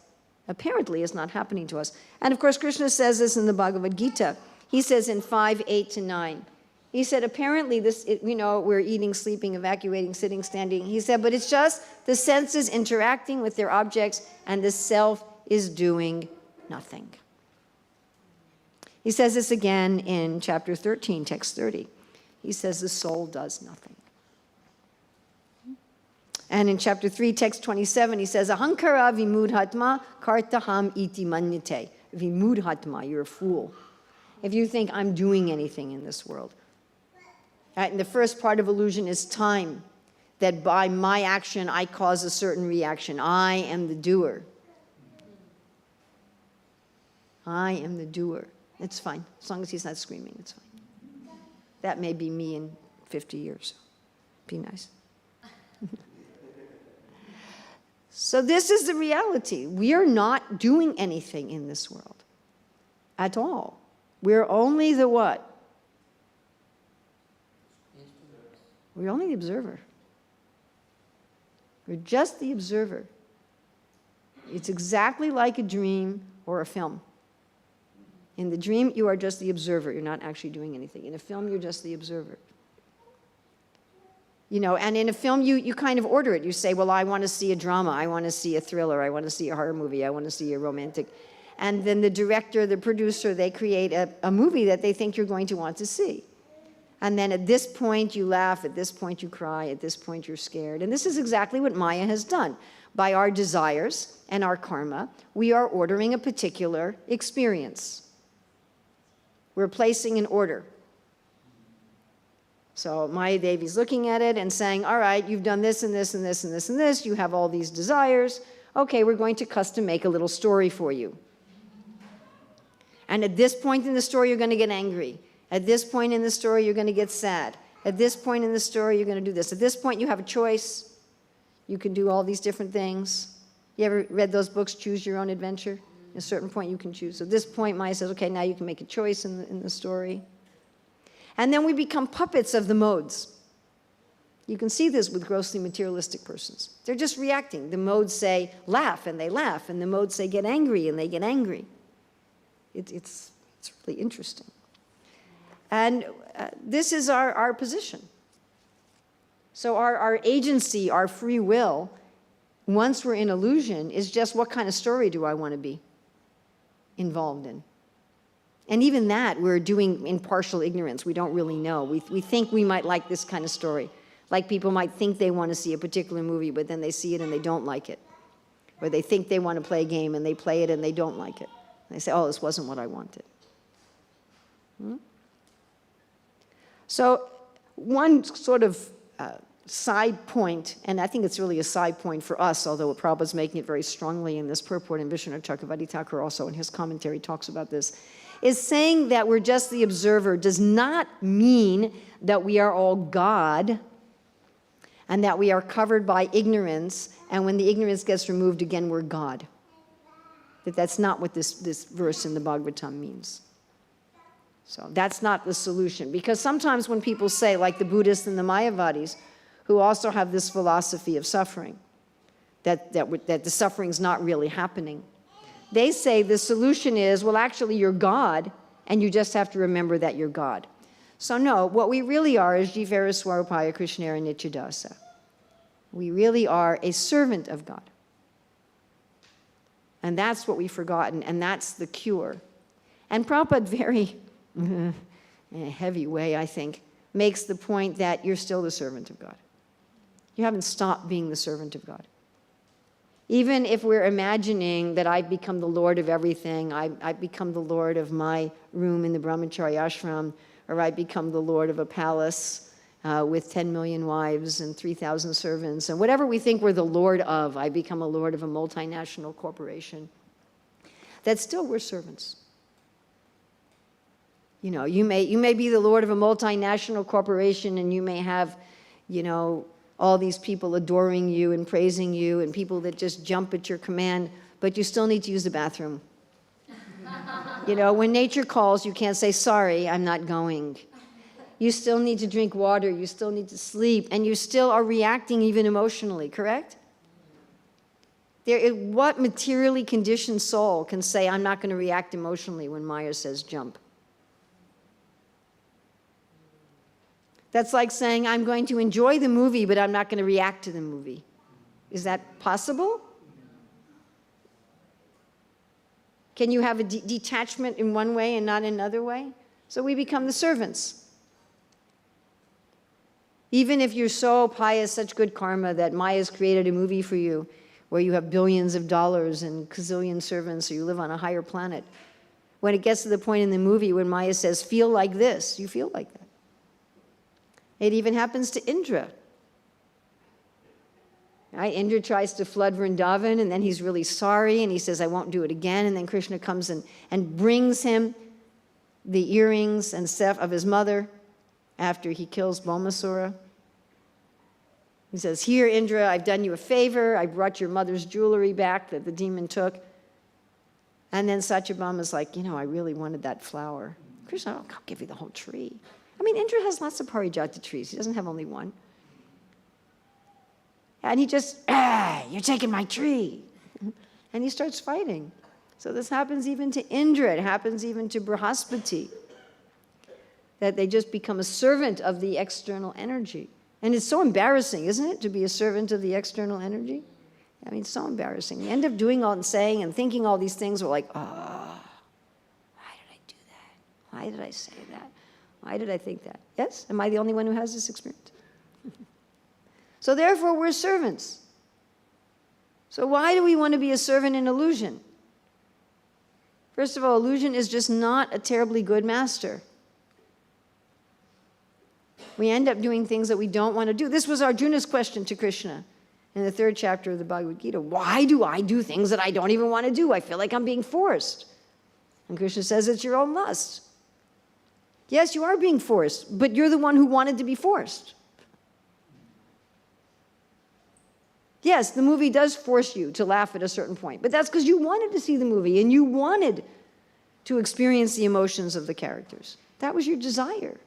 S1: apparently is not happening to us. And of course, Krishna says this in the Bhagavad Gita. He says in 5:8-9, he said, apparently this, we're eating, sleeping, evacuating, sitting, standing. He said, but it's just the senses interacting with their objects, and the self is doing nothing. He says this again in chapter 13, text 30. He says the soul does nothing. And in chapter 3, text 27, he says, Ahankara vimudhatma kartaham iti manyate. Vimudhatma, you're a fool. If you think I'm doing anything in this world. And the first part of illusion is time, that by my action I cause a certain reaction. I am the doer. I am the doer. It's fine, as long as he's not screaming, it's fine. That may be me in 50 years. Be nice. So this is the reality. We are not doing anything in this world at all. We're only the what? We're only the observer. We're just the observer. It's exactly like a dream or a film. In the dream, you are just the observer. You're not actually doing anything. In a film, you're just the observer. You know, and in a film, you kind of order it. You say, well, I want to see a drama. I want to see a thriller. I want to see a horror movie. I want to see a romantic. And then the director, the producer, they create a movie that they think you're going to want to see. And then at this point, you laugh. At this point, you cry. At this point, you're scared. And this is exactly what Maya has done. By our desires and our karma, we are ordering a particular experience. We're placing an order. So Maya Devi's looking at it and saying, all right, you've done this and this and this and this and this. You have all these desires. Okay, we're going to custom make a little story for you. And at this point in the story, you're going to get angry. At this point in the story, you're going to get sad. At this point in the story, you're going to do this. At this point, you have a choice. You can do all these different things. You ever read those books, Choose Your Own Adventure? At a certain point, you can choose. At this point, Maya says, okay, now you can make a choice in the story. And then we become puppets of the modes. You can see this with grossly materialistic persons. They're just reacting. The modes say laugh, and they laugh. And the modes say get angry, and they get angry. It's really interesting. And this is our position. So our agency, our free will, once we're in illusion, is just what kind of story do I want to be involved in? And even that, we're doing in partial ignorance. We don't really know. We think we might like this kind of story. Like people might think they want to see a particular movie, but then they see it and they don't like it. Or they think they want to play a game and they play it and they don't like it. And they say, oh, this wasn't what I wanted. So one sort of side point, and I think it's really a side point for us, although Prabhupada's making it very strongly in this purport, and Vishwanath Chakravarti Thakur also in his commentary talks about this, is saying that we're just the observer does not mean that we are all God and that we are covered by ignorance, and when the ignorance gets removed again, we're God. That's not what this verse in the Bhagavatam means. So that's not the solution. Because sometimes when people say, like the Buddhists and the Mayavadis, who also have this philosophy of suffering, that the suffering's not really happening, they say the solution is, well, actually, you're God, and you just have to remember that you're God. So no, what we really are is Jivara Swarupaya Krishnara Nityadasa. We really are a servant of God. And that's what we've forgotten, and that's the cure. And Prabhupada, very in a heavy way, I think, makes the point that you're still the servant of God. You haven't stopped being the servant of God. Even if we're imagining that I've become the Lord of everything, I've become the Lord of my room in the Brahmacharya ashram, or I become the Lord of a palace with 10 million wives and 3,000 servants, and whatever we think we're the Lord of, I become a Lord of a multinational corporation, that still we're servants. You know, you may be the Lord of a multinational corporation, and you may have, you know, all these people adoring you and praising you and people that just jump at your command, but you still need to use the bathroom. You know, when nature calls, you can't say, sorry, I'm not going. You still need to drink water, you still need to sleep, and you still are reacting even emotionally, correct? What materially conditioned soul can say, I'm not going to react emotionally when Maya says jump? That's like saying, I'm going to enjoy the movie, but I'm not going to react to the movie. Is that possible? Can you have a detachment in one way and not in another way? So we become the servants. Even if you're so pious, such good karma, that Maya's created a movie for you where you have billions of dollars and gazillion servants, or you live on a higher planet. When it gets to the point in the movie when Maya says, feel like this, you feel like that. It even happens to Indra. Right? Indra tries to flood Vrindavan, and then he's really sorry, and he says, I won't do it again. And then Krishna comes and brings him the earrings and stuff of his mother after he kills Bhaumasura. He says, here, Indra, I've done you a favor. I brought your mother's jewelry back that the demon took. And then Satyabhama's like, you know, I really wanted that flower. Krishna, I'll give you the whole tree. I mean, Indra has lots of parijata trees. He doesn't have only one. And he just, you're taking my tree. And he starts fighting. So this happens even to Indra. It happens even to Brihaspati. That they just become a servant of the external energy. And it's so embarrassing, isn't it, to be a servant of the external energy? I mean, it's so embarrassing. We end up doing all and saying and thinking all these things. We're like, oh, why did I do that? Why did I say that? Why did I think that? Yes? Am I the only one who has this experience? So therefore, we're servants. So why do we want to be a servant in illusion? First of all, illusion is just not a terribly good master. We end up doing things that we don't want to do. This was Arjuna's question to Krishna in the 3rd chapter of the Bhagavad Gita. Why do I do things that I don't even want to do? I feel like I'm being forced. And Krishna says, it's your own lust. Yes, you are being forced, but you're the one who wanted to be forced. Yes, the movie does force you to laugh at a certain point, but that's because you wanted to see the movie and you wanted to experience the emotions of the characters. That was your desire.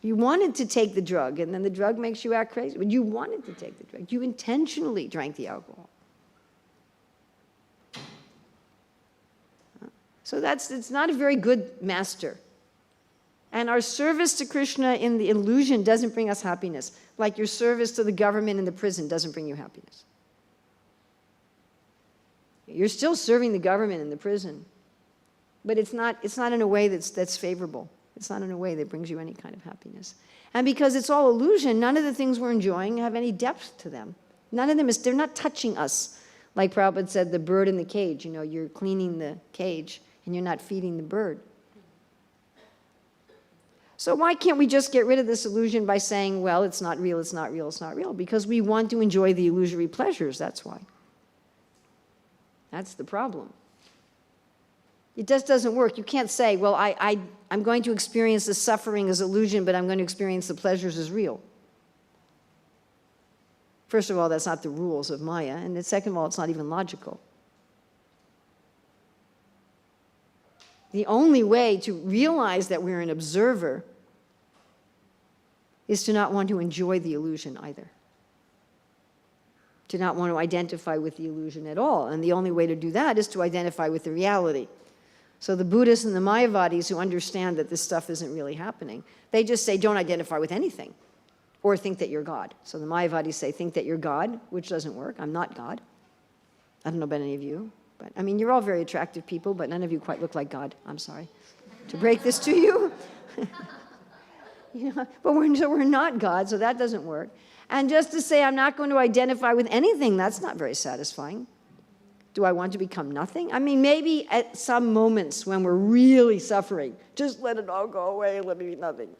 S1: You wanted to take the drug, and then the drug makes you act crazy. But you wanted to take the drug. You intentionally drank the alcohol. So it's not a very good master. And our service to Krishna in the illusion doesn't bring us happiness, like your service to the government in the prison doesn't bring you happiness. You're still serving the government in the prison, but it's not in a way that's favorable. It's not in a way that brings you any kind of happiness. And because it's all illusion, none of the things we're enjoying have any depth to them. None of them they're not touching us. Like Prabhupada said, the bird in the cage, you're cleaning the cage and you're not feeding the bird. So why can't we just get rid of this illusion by saying, well, it's not real, it's not real, it's not real? Because we want to enjoy the illusory pleasures, that's why. That's the problem. It just doesn't work. You can't say, well, I'm going to experience the suffering as illusion, but I'm going to experience the pleasures as real. First of all, that's not the rules of Maya. And then second of all, it's not even logical. The only way to realize that we're an observer is to not want to enjoy the illusion either. To not want to identify with the illusion at all. And the only way to do that is to identify with the reality. So the Buddhists and the Mayavadis who understand that this stuff isn't really happening, they just say, don't identify with anything, or think that you're God. So the Mayavadis say, think that you're God, which doesn't work. I'm not God. I don't know about any of you, but I mean, you're all very attractive people, but none of you quite look like God. I'm sorry to break this to you. But we're not God, so that doesn't work. And just to say I'm not going to identify with anything, that's not very satisfying. Do I want to become nothing? I mean, maybe at some moments when we're really suffering, just let it all go away, let me be nothing.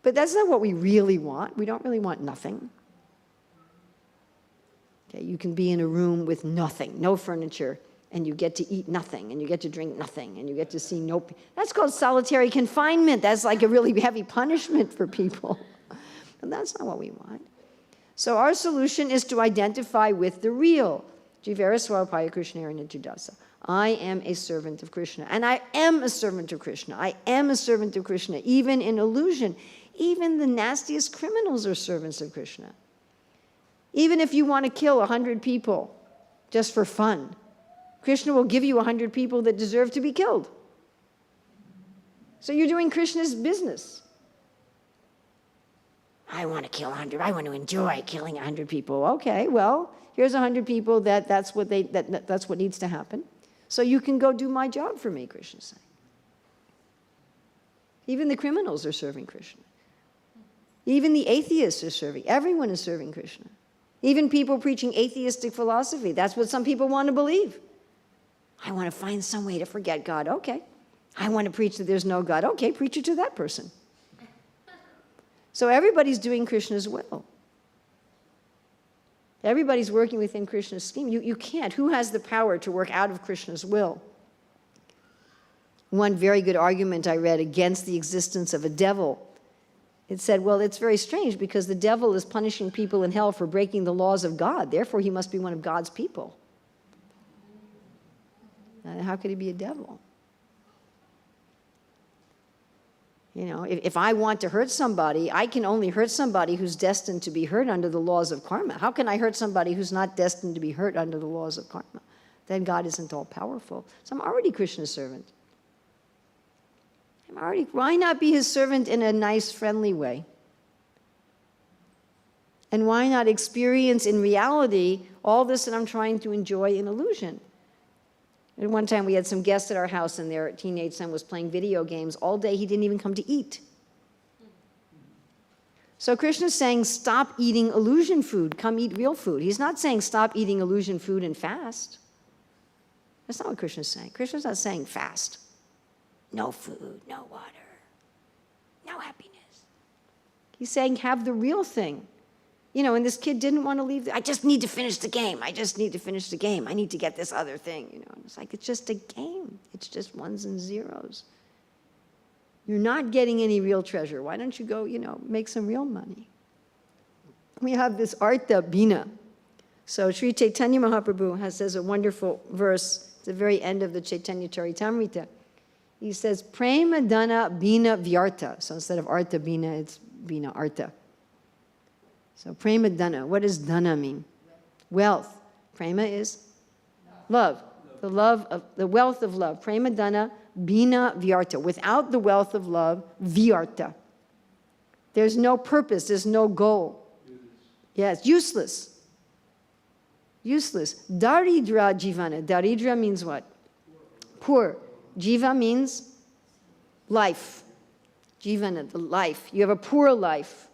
S1: But that's not what we really want. We don't really want nothing. Okay, you can be in a room with nothing, no furniture, and you get to eat nothing, and you get to drink nothing, and you get to see no... That's called solitary confinement. That's like a really heavy punishment for people. And that's not what we want. So our solution is to identify with the real. Jivara Swapaya Krishnarana Jidasa. I am a servant of Krishna. And I am a servant of Krishna. I am a servant of Krishna, even in illusion. Even the nastiest criminals are servants of Krishna. Even if you want to kill 100 people just for fun, Krishna will give you 100 people that deserve to be killed. So you're doing Krishna's business. I want to kill 100. I want to enjoy killing 100 people. Okay, well, here's 100 people that's what needs to happen. So you can go do my job for me, Krishna's saying. Even the criminals are serving Krishna. Even the atheists are serving. Everyone is serving Krishna. Even people preaching atheistic philosophy. That's what some people want to believe. I want to find some way to forget God. Okay. I want to preach that there's no God. Okay, preach it to that person. So everybody's doing Krishna's will. Everybody's working within Krishna's scheme. You can't. Who has the power to work out of Krishna's will? One very good argument I read against the existence of a devil, it said, well, it's very strange because the devil is punishing people in hell for breaking the laws of God. Therefore, he must be one of God's people. How could he be a devil? You know, if I want to hurt somebody, I can only hurt somebody who's destined to be hurt under the laws of karma. How can I hurt somebody who's not destined to be hurt under the laws of karma? Then God isn't all powerful. So I'm already Krishna's servant. Why not be his servant in a nice, friendly way? And why not experience in reality all this that I'm trying to enjoy in illusion? And one time we had some guests at our house and their teenage son was playing video games all day. He didn't even come to eat. So Krishna's saying, stop eating illusion food, come eat real food. He's not saying stop eating illusion food and fast. That's not what Krishna's saying. Krishna's not saying fast. No food, no water, no happiness. He's saying have the real thing. You know, and this kid didn't want to leave. I just need to finish the game. I just need to finish the game. I need to get this other thing. You know, and it's like, it's just a game. It's just ones and zeros. You're not getting any real treasure. Why don't you go, you know, make some real money? We have this Artha Bina. So Sri Chaitanya Mahaprabhu says a wonderful verse at the very end of the Chaitanya Charitamrita. He says, Prema Dana Bina Vyartha. So instead of Artha Bina, it's Bina Artha. So prema dana, what does dana mean? Wealth. Prema is love. The wealth of love. Prema dana bina vyarta. Without the wealth of love, vyarta. There's no purpose, there's no goal. Yes, useless. Useless. Daridra jivana. Daridra means what? Poor. Jiva means life. Jivana, the life. You have a poor life.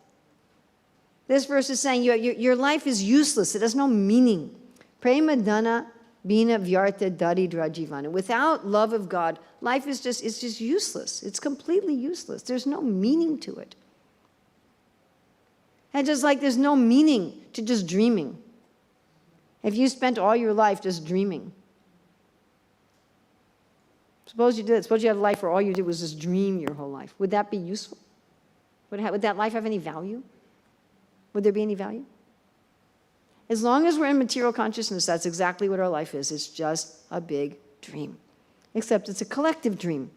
S1: This verse is saying your life is useless. It has no meaning. Prema dana bina vyarta daridra jivana. Without love of God, life is just useless. It's completely useless. There's no meaning to it. And just like there's no meaning to just dreaming. If you spent all your life just dreaming. Suppose you did. Suppose you had a life where all you did was just dream your whole life. Would that be useful? Would that life have any value? Would there be any value? As long as we're in material consciousness, that's exactly what our life is. It's just a big dream. Except it's a collective dream.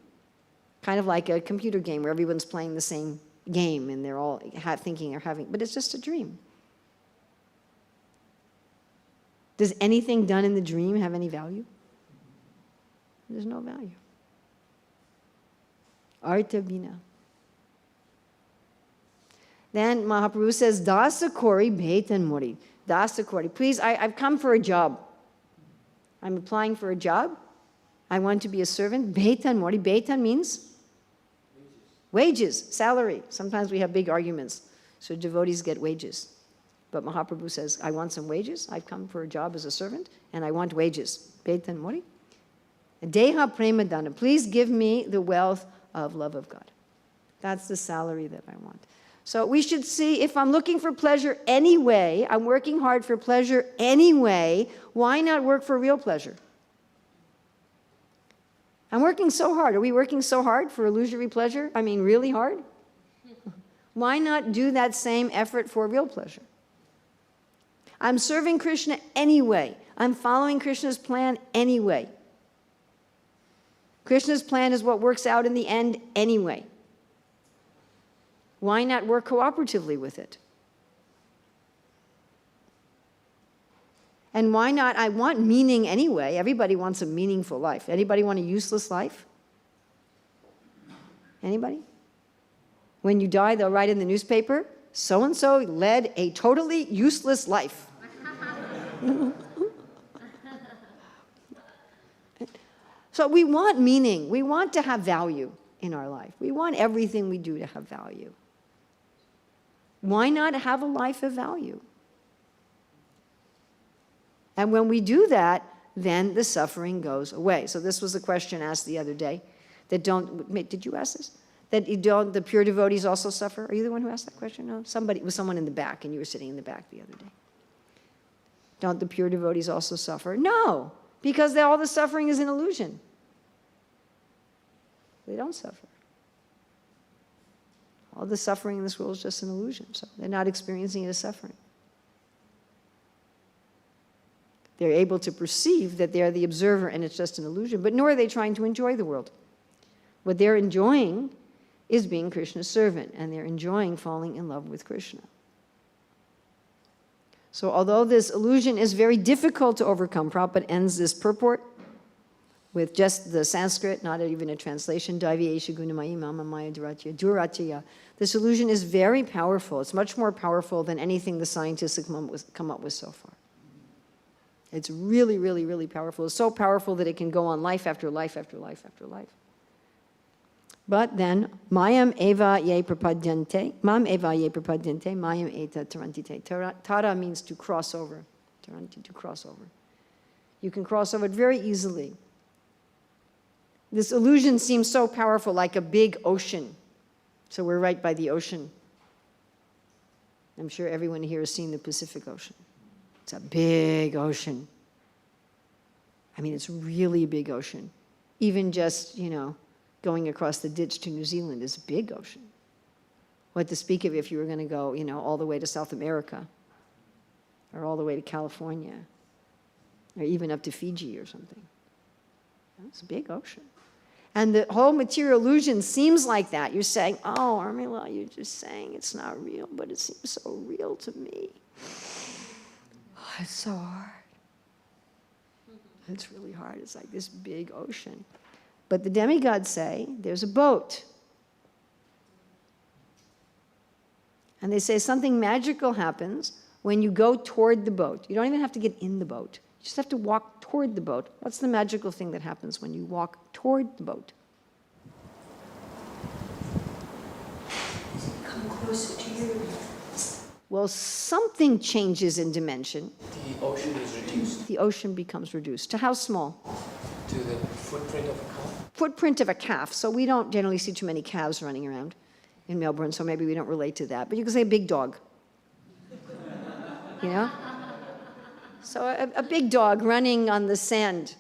S1: Kind of like a computer game where everyone's playing the same game and they're all thinking or having, but it's just a dream. Does anything done in the dream have any value? There's no value. Artha Bina. Then Mahaprabhu says, Dasa Kori Bhetan Mori. Dasa Kori. Please, I've come for a job. I'm applying for a job. I want to be a servant. Bhetan Mori. Bhetan means? Wages, salary. Sometimes we have big arguments. So devotees get wages. But Mahaprabhu says, I want some wages. I've come for a job as a servant, and I want wages. Bhetan Mori. Deha Prema Dana. Please give me the wealth of love of God. That's the salary that I want. So we should see, if I'm looking for pleasure anyway, I'm working hard for pleasure anyway, why not work for real pleasure? I'm working so hard. Are we working so hard for illusory pleasure? I mean, really hard? Why not do that same effort for real pleasure? I'm serving Krishna anyway. I'm following Krishna's plan anyway. Krishna's plan is what works out in the end anyway. Why not work cooperatively with it? And why not? I want meaning anyway. Everybody wants a meaningful life. Anybody want a useless life? Anybody? When you die, they'll write in the newspaper, so-and-so led a totally useless life. So we want meaning. We want to have value in our life. We want everything we do to have value. Why not have a life of value? And when we do that, then the suffering goes away. So this was a question asked the other day. Did you ask this? That the pure devotees also suffer? Are you the one who asked that question? No? It was someone in the back, and you were sitting in the back the other day. Don't the pure devotees also suffer? No, because all the suffering is an illusion. They don't suffer. All the suffering in this world is just an illusion, so they're not experiencing it as suffering. They're able to perceive that they're the observer and it's just an illusion, but nor are they trying to enjoy the world. What they're enjoying is being Krishna's servant, and they're enjoying falling in love with Krishna. So although this illusion is very difficult to overcome, Prabhupada ends this purport with just the Sanskrit, not even a translation, Devi esha gunamayi mama maya duratya. This illusion is very powerful. It's much more powerful than anything the scientists have come up with so far. It's really, really, really powerful. It's so powerful that it can go on life after life after life after life. But then, mayam eva ye prapadyante, mayam eta tarantite. Tara means to cross over. Taranti, to cross over. You can cross over it very easily. This illusion seems so powerful, like a big ocean. So we're right by the ocean. I'm sure everyone here has seen the Pacific Ocean. It's a big ocean. I mean, it's really a big ocean. Even just, going across the ditch to New Zealand is a big ocean. What to speak of if you were going to go, all the way to South America, or all the way to California, or even up to Fiji or something. It's a big ocean. And the whole material illusion seems like that. You're saying, oh, Urmila, you're just saying it's not real, but it seems so real to me. Oh, it's so hard. It's really hard. It's like this big ocean. But the demigods say there's a boat. And they say something magical happens when you go toward the boat. You don't even have to get in the boat. You just have to walk toward the boat. What's the magical thing that happens when you walk toward the boat?
S4: Come closer to you.
S1: Well, something changes in dimension.
S3: The ocean is reduced
S1: The ocean becomes reduced. To how small?
S3: to the footprint of a calf.
S1: Footprint of a calf. So we don't generally see too many calves running around in Melbourne, so maybe we don't relate to that. But you can say a big dog. So a big dog running on the sand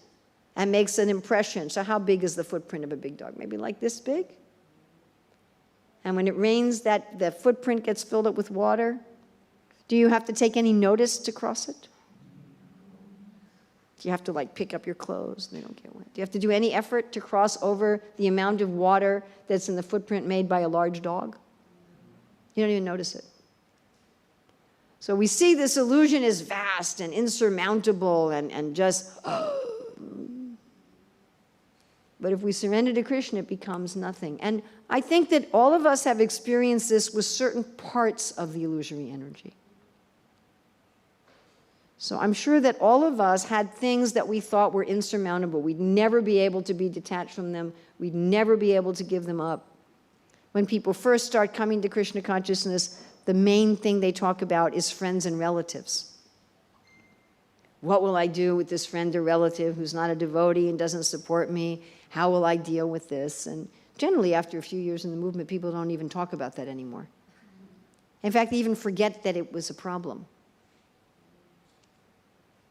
S1: and makes an impression. So how big is the footprint of a big dog? Maybe like this big? And when it rains, the footprint gets filled up with water. Do you have to take any notice to cross it? Do you have to pick up your clothes and they don't get wet? Do you have to do any effort to cross over the amount of water that's in the footprint made by a large dog? You don't even notice it. So we see this illusion is vast and insurmountable and just, but if we surrender to Krishna, it becomes nothing. And I think that all of us have experienced this with certain parts of the illusory energy. So I'm sure that all of us had things that we thought were insurmountable. We'd never be able to be detached from them. We'd never be able to give them up. When people first start coming to Krishna consciousness, the main thing they talk about is friends and relatives. What will I do with this friend or relative who's not a devotee and doesn't support me? How will I deal with this? And generally, after a few years in the movement, people don't even talk about that anymore. In fact, they even forget that it was a problem.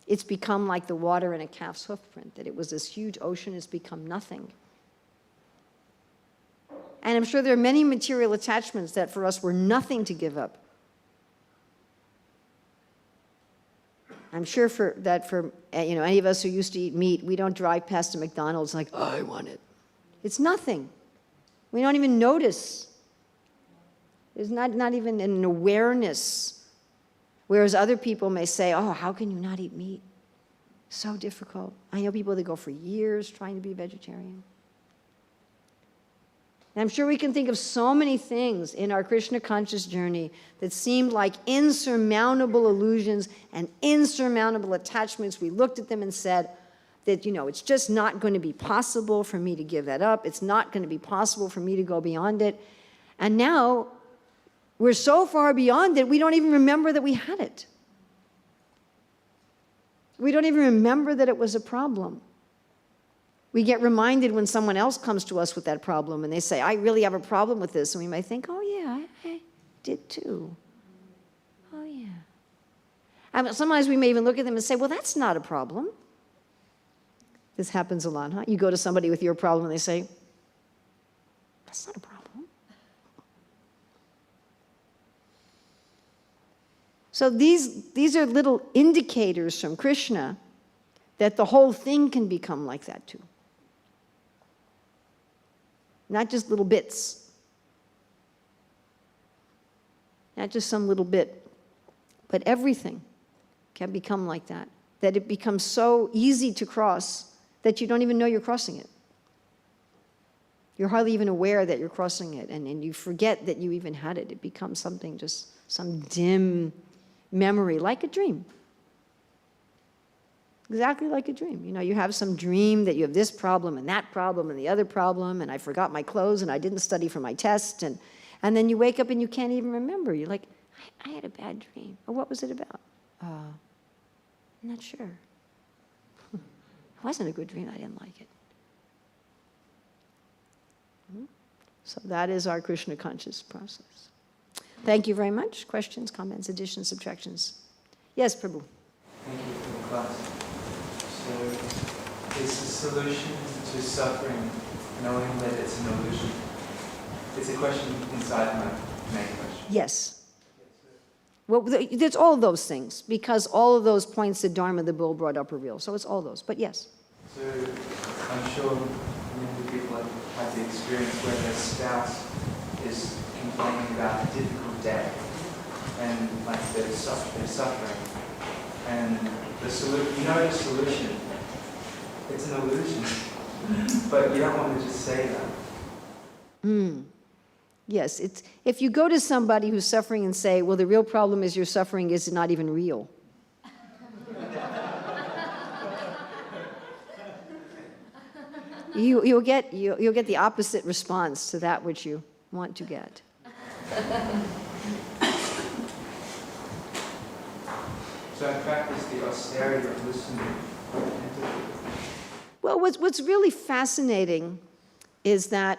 S1: It's become like the water in a calf's hoofprint, that it was this huge ocean, it's become nothing. And I'm sure there are many material attachments that for us were nothing to give up. I'm sure for any of us who used to eat meat, we don't drive past a McDonald's like, oh, I want it. It's nothing. We don't even notice. There's not even an awareness. Whereas other people may say, oh, how can you not eat meat? So difficult. I know people that go for years trying to be vegetarian. And I'm sure we can think of so many things in our Krishna conscious journey that seemed like insurmountable illusions and insurmountable attachments. We looked at them and said that, it's just not going to be possible for me to give that up. It's not going to be possible for me to go beyond it. And now we're so far beyond it, we don't even remember that we had it. We don't even remember that it was a problem. We get reminded when someone else comes to us with that problem and they say, I really have a problem with this. And we might think, oh yeah, I did too. Oh yeah. And sometimes we may even look at them and say, well, that's not a problem. This happens a lot, huh? You go to somebody with your problem and they say, that's not a problem. So these are little indicators from Krishna that the whole thing can become like that too. Not just little bits. not just some little bit, but everything can become like that, that it becomes so easy to cross that you don't even know you're crossing it. You're hardly even aware that you're crossing it, and you forget that you even had it. It becomes something, just some dim memory, like a dream. Exactly like a dream. You know, you have some dream that you have this problem and that problem and the other problem, and I forgot my clothes and I didn't study for my test, and then you wake up and you can't even remember. You're like, I had a bad dream. Or what was it about? I'm not sure. It wasn't a good dream. I didn't like it. So that is our Krishna conscious process. Thank you very much. Questions, comments, additions, subtractions? Yes, Prabhu.
S6: Thank you for the class. So, is the solution to suffering knowing that it's an illusion? It's a question inside my main question.
S1: Yes. Well, there's all of those things, because all of those points that Dharma the Bull brought up are real. So it's all those, but yes.
S6: So, I'm sure many people have had the experience where their spouse is complaining about a difficult day, and like they're suffering. And the solution, it's an illusion. But you don't want to just say that.
S1: Yes, if you go to somebody who's suffering and say, well, the real problem is your suffering is not even real. You'll get the opposite response to that which you want to get.
S6: So I practice the austerity of listening.
S1: Well, what's really fascinating is that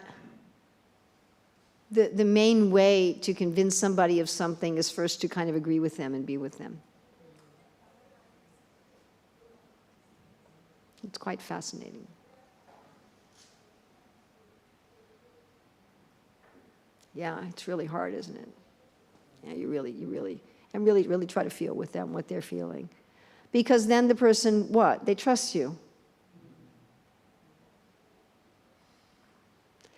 S1: the main way to convince somebody of something is first to kind of agree with them and be with them. It's quite fascinating. Yeah, it's really hard, isn't it? Yeah, you really try to feel with them what they're feeling. Because then the person, what? They trust you.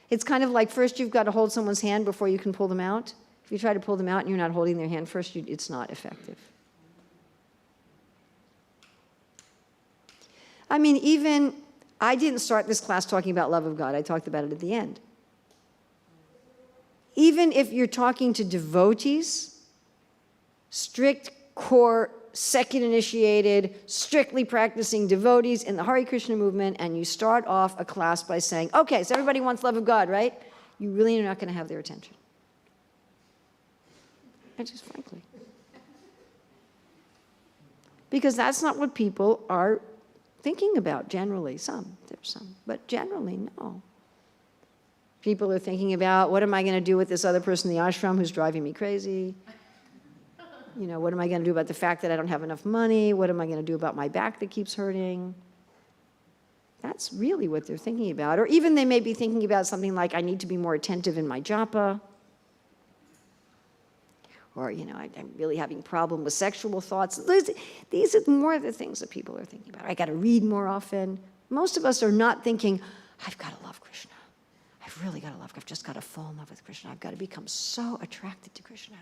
S1: It's kind of like first you've got to hold someone's hand before you can pull them out. If you try to pull them out and you're not holding their hand first, it's not effective. I mean, I didn't start this class talking about love of God. I talked about it at the end. Even if you're talking to devotees, strict core, second initiated, strictly practicing devotees in the Hare Krishna movement, and you start off a class by saying, okay, so everybody wants love of God, right? You really are not going to have their attention. And just frankly. Because that's not what people are thinking about generally. There's some, but generally, no. People are thinking about, what am I going to do with this other person in the ashram who's driving me crazy? You know, what am I going to do about the fact that I don't have enough money? What am I going to do about my back that keeps hurting? That's really what they're thinking about. Or even they may be thinking about something like, I need to be more attentive in my japa. Or, you know, I'm really having a problem with sexual thoughts. These are more of the things that people are thinking about. I got to read more often. Most of us are not thinking, I've got to love Krishna. I've really got to love, I've just got to fall in love with Krishna. I've got to become so attracted to Krishna.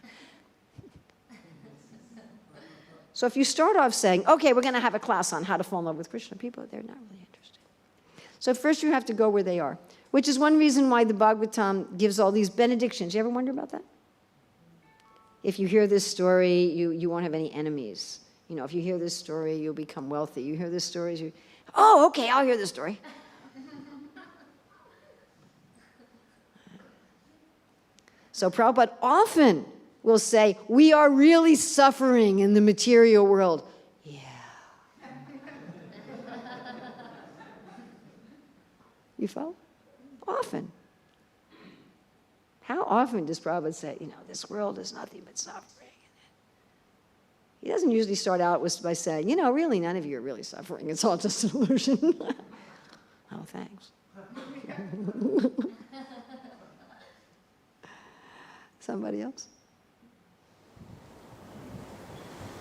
S1: So if you start off saying, okay, we're going to have a class on how to fall in love with Krishna, people, they're not really interested. So first you have to go where they are, which is one reason why the Bhagavatam gives all these benedictions. You ever wonder about that? If you hear this story, you won't have any enemies. You know, if you hear this story, you'll become wealthy. You hear this story, oh, okay, I'll hear this story. So Prabhupada often will say, we are really suffering in the material world. Yeah. You follow? Often. How often does Prabhupada say, you know, this world is nothing but suffering? He doesn't usually start out by saying, you know, really, none of you are really suffering. It's all just an illusion. Oh, thanks. Somebody else?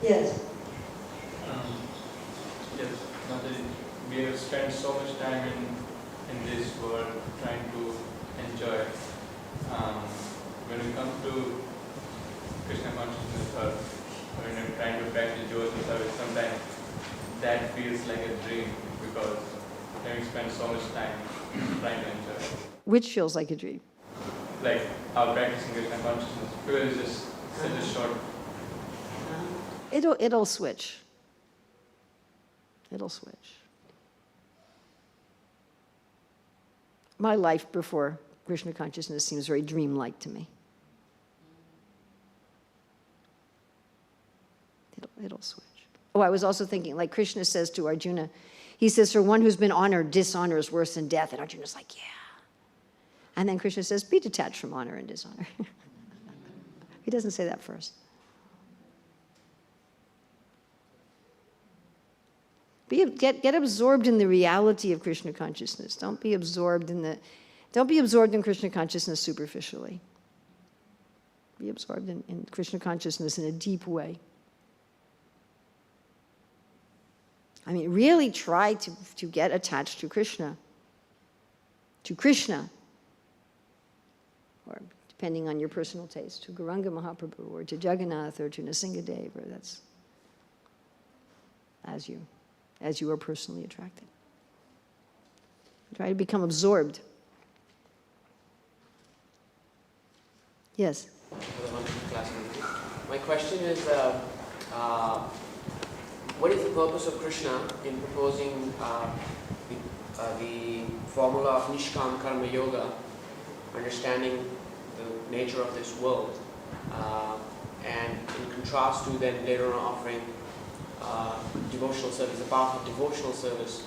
S1: Yes.
S7: Yes, we have spent so much time in this world trying to enjoy. When we come to Krishna consciousness or when I'm trying to practice devotional service, sometimes that feels like a dream because having spent so much time trying to enjoy it.
S1: Which feels like a dream.
S7: Like how practicing Krishna consciousness, because it's just such a short.
S1: It'll switch. It'll switch. My life before Krishna consciousness seems very dreamlike to me. It'll switch. Oh, I was also thinking, like Krishna says to Arjuna, he says, for one who's been honored, dishonor is worse than death. And Arjuna's like, yeah. And then Krishna says, be detached from honor and dishonor. He doesn't say that first. Get absorbed in the reality of Krishna consciousness. Don't be absorbed in Krishna consciousness superficially. Be absorbed in Krishna consciousness in a deep way. I mean, really try to get attached to Krishna. To Krishna. Or depending on your personal taste, to Gauranga Mahaprabhu, or to Jagannath, or to Nrsingadev, or that's as you are personally attracted. Try to become absorbed. Yes?
S3: For the wonderful class. My question is, what is the purpose of Krishna in proposing the formula of Nishkam Karma Yoga, understanding the nature of this world, and in contrast to then later on offering devotional service, the path of devotional service,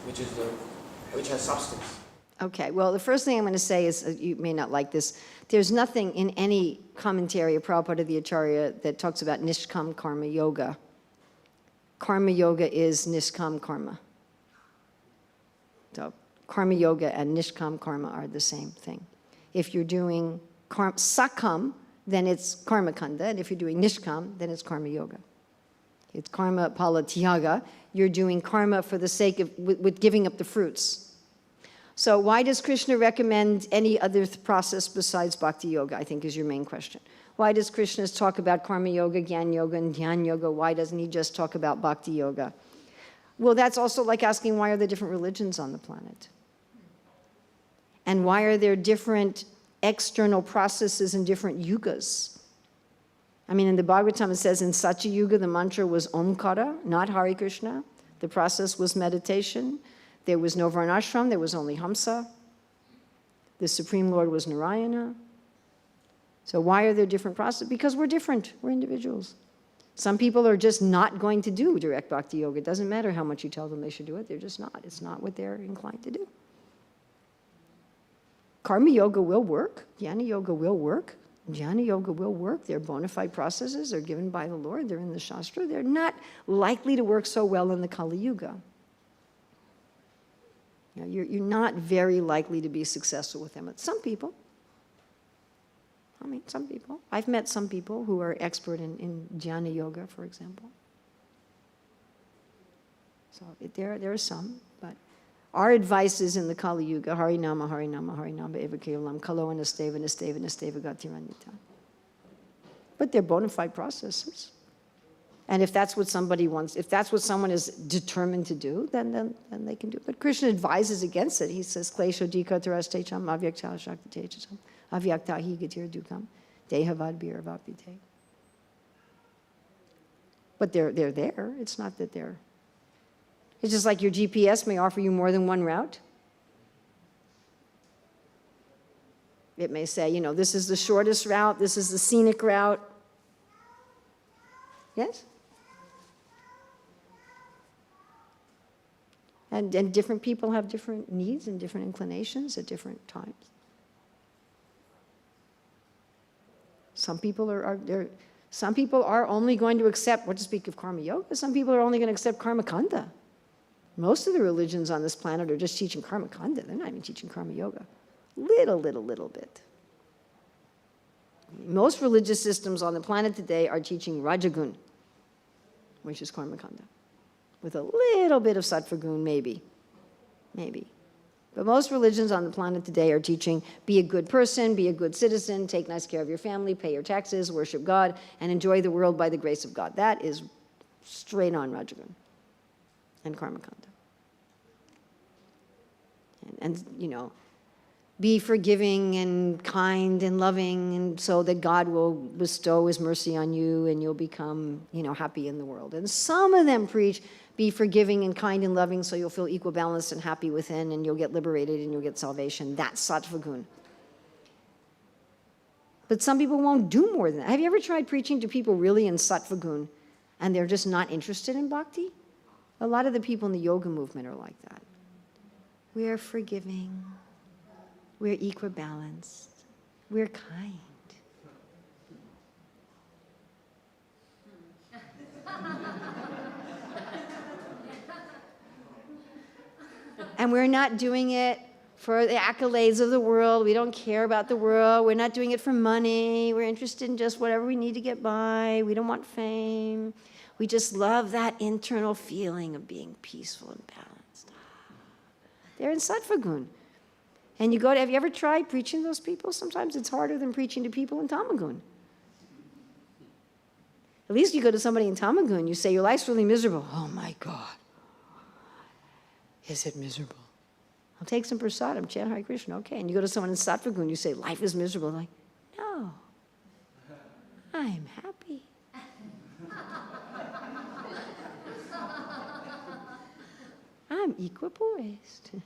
S3: which has substance?
S1: Okay, well, the first thing I'm going to say is, you may not like this, there's nothing in any commentary of Prabhupada the Acharya that talks about Nishkam Karma Yoga. Karma Yoga is Nishkam Karma. So Karma Yoga and Nishkam Karma are the same thing. If you're doing Sakam, then it's Karma Kanda, and if you're doing Nishkam, then it's Karma Yoga. It's Karma Pala Tyaga. You're doing karma for the sake of, with giving up the fruits. So why does Krishna recommend any other process besides Bhakti Yoga, I think is your main question. Why does Krishna talk about Karma Yoga, Gyan Yoga, and Dhyan Yoga? Why doesn't he just talk about Bhakti Yoga? Well, that's also like asking, why are there different religions on the planet? And why are there different external processes in different yugas? I mean, in the Bhagavatam it says in Satya Yuga the mantra was Omkara, not Hare Krishna. The process was meditation. There was no Varnashram, there was only Hamsa. The Supreme Lord was Narayana. So why are there different processes? Because we're different, we're individuals. Some people are just not going to do direct Bhakti Yoga. It doesn't matter how much you tell them they should do it, they're just not. It's not what they're inclined to do. Karma Yoga will work, Jnana Yoga will work, Jnana Yoga will work. They're bona fide processes, they're given by the Lord, they're in the Shastra. They're not likely to work so well in the Kali Yuga. You know, you're not very likely to be successful with them. But some people, some people. I've met some people who are expert in Jnana Yoga, for example. So there are some, but our advice is in the Kali Yuga, Harinama, Harinama, Harinama, Eva Kevalam, Kalo Nasteva, Nasteva, Nasteva, Gatirandita. But they're bona fide processes. And if that's what somebody wants, if that's what someone is determined to do, then they can do it. But Krishna advises against it. He says, Klesho dika tarastecham avyakta shaktacham avyakta hi gatir dukam dehavad bhiravapite. But they're there. It's not that they're... It's just like your GPS may offer you more than one route. It may say, you know, this is the shortest route, this is the scenic route. Yes? And different people have different needs and different inclinations at different times. Some people are only going to accept, what to speak of Karma Yoga, some people are only going to accept Karma Kanda. Most of the religions on this planet are just teaching Karma Kanda. They're not even teaching Karma Yoga. Little bit. Most religious systems on the planet today are teaching Rajagun, which is Karma Kanda, with a little bit of Sattva Gun, maybe. But most religions on the planet today are teaching, be a good person, be a good citizen, take nice care of your family, pay your taxes, worship God, and enjoy the world by the grace of God. That is straight on Rajagun and Karmakanda. And be forgiving and kind and loving, and so that God will bestow his mercy on you and you'll become, happy in the world. And some of them preach, be forgiving and kind and loving so you'll feel equal, balanced, and happy within, and you'll get liberated and you'll get salvation. That's Sattva Gun. But some people won't do more than that. Have you ever tried preaching to people really in Sattva Gun and they're just not interested in bhakti? A lot of the people in the yoga movement are like that. We're forgiving. We're equibalanced. We're kind. And we're not doing it for the accolades of the world. We don't care about the world. We're not doing it for money. We're interested in just whatever we need to get by. We don't want fame. We just love that internal feeling of being peaceful and balanced. They're in Sattva Gun. And have you ever tried preaching to those people? Sometimes it's harder than preaching to people in Tamagun. At least you go to somebody in Tamagun, you say, your life's really miserable. Oh my God. Is it miserable? I'll take some prasadam, chant Hare Krishna. Okay. And you go to someone in Sattva Gun, you say, life is miserable. Like, no, I'm happy. I'm equipoised.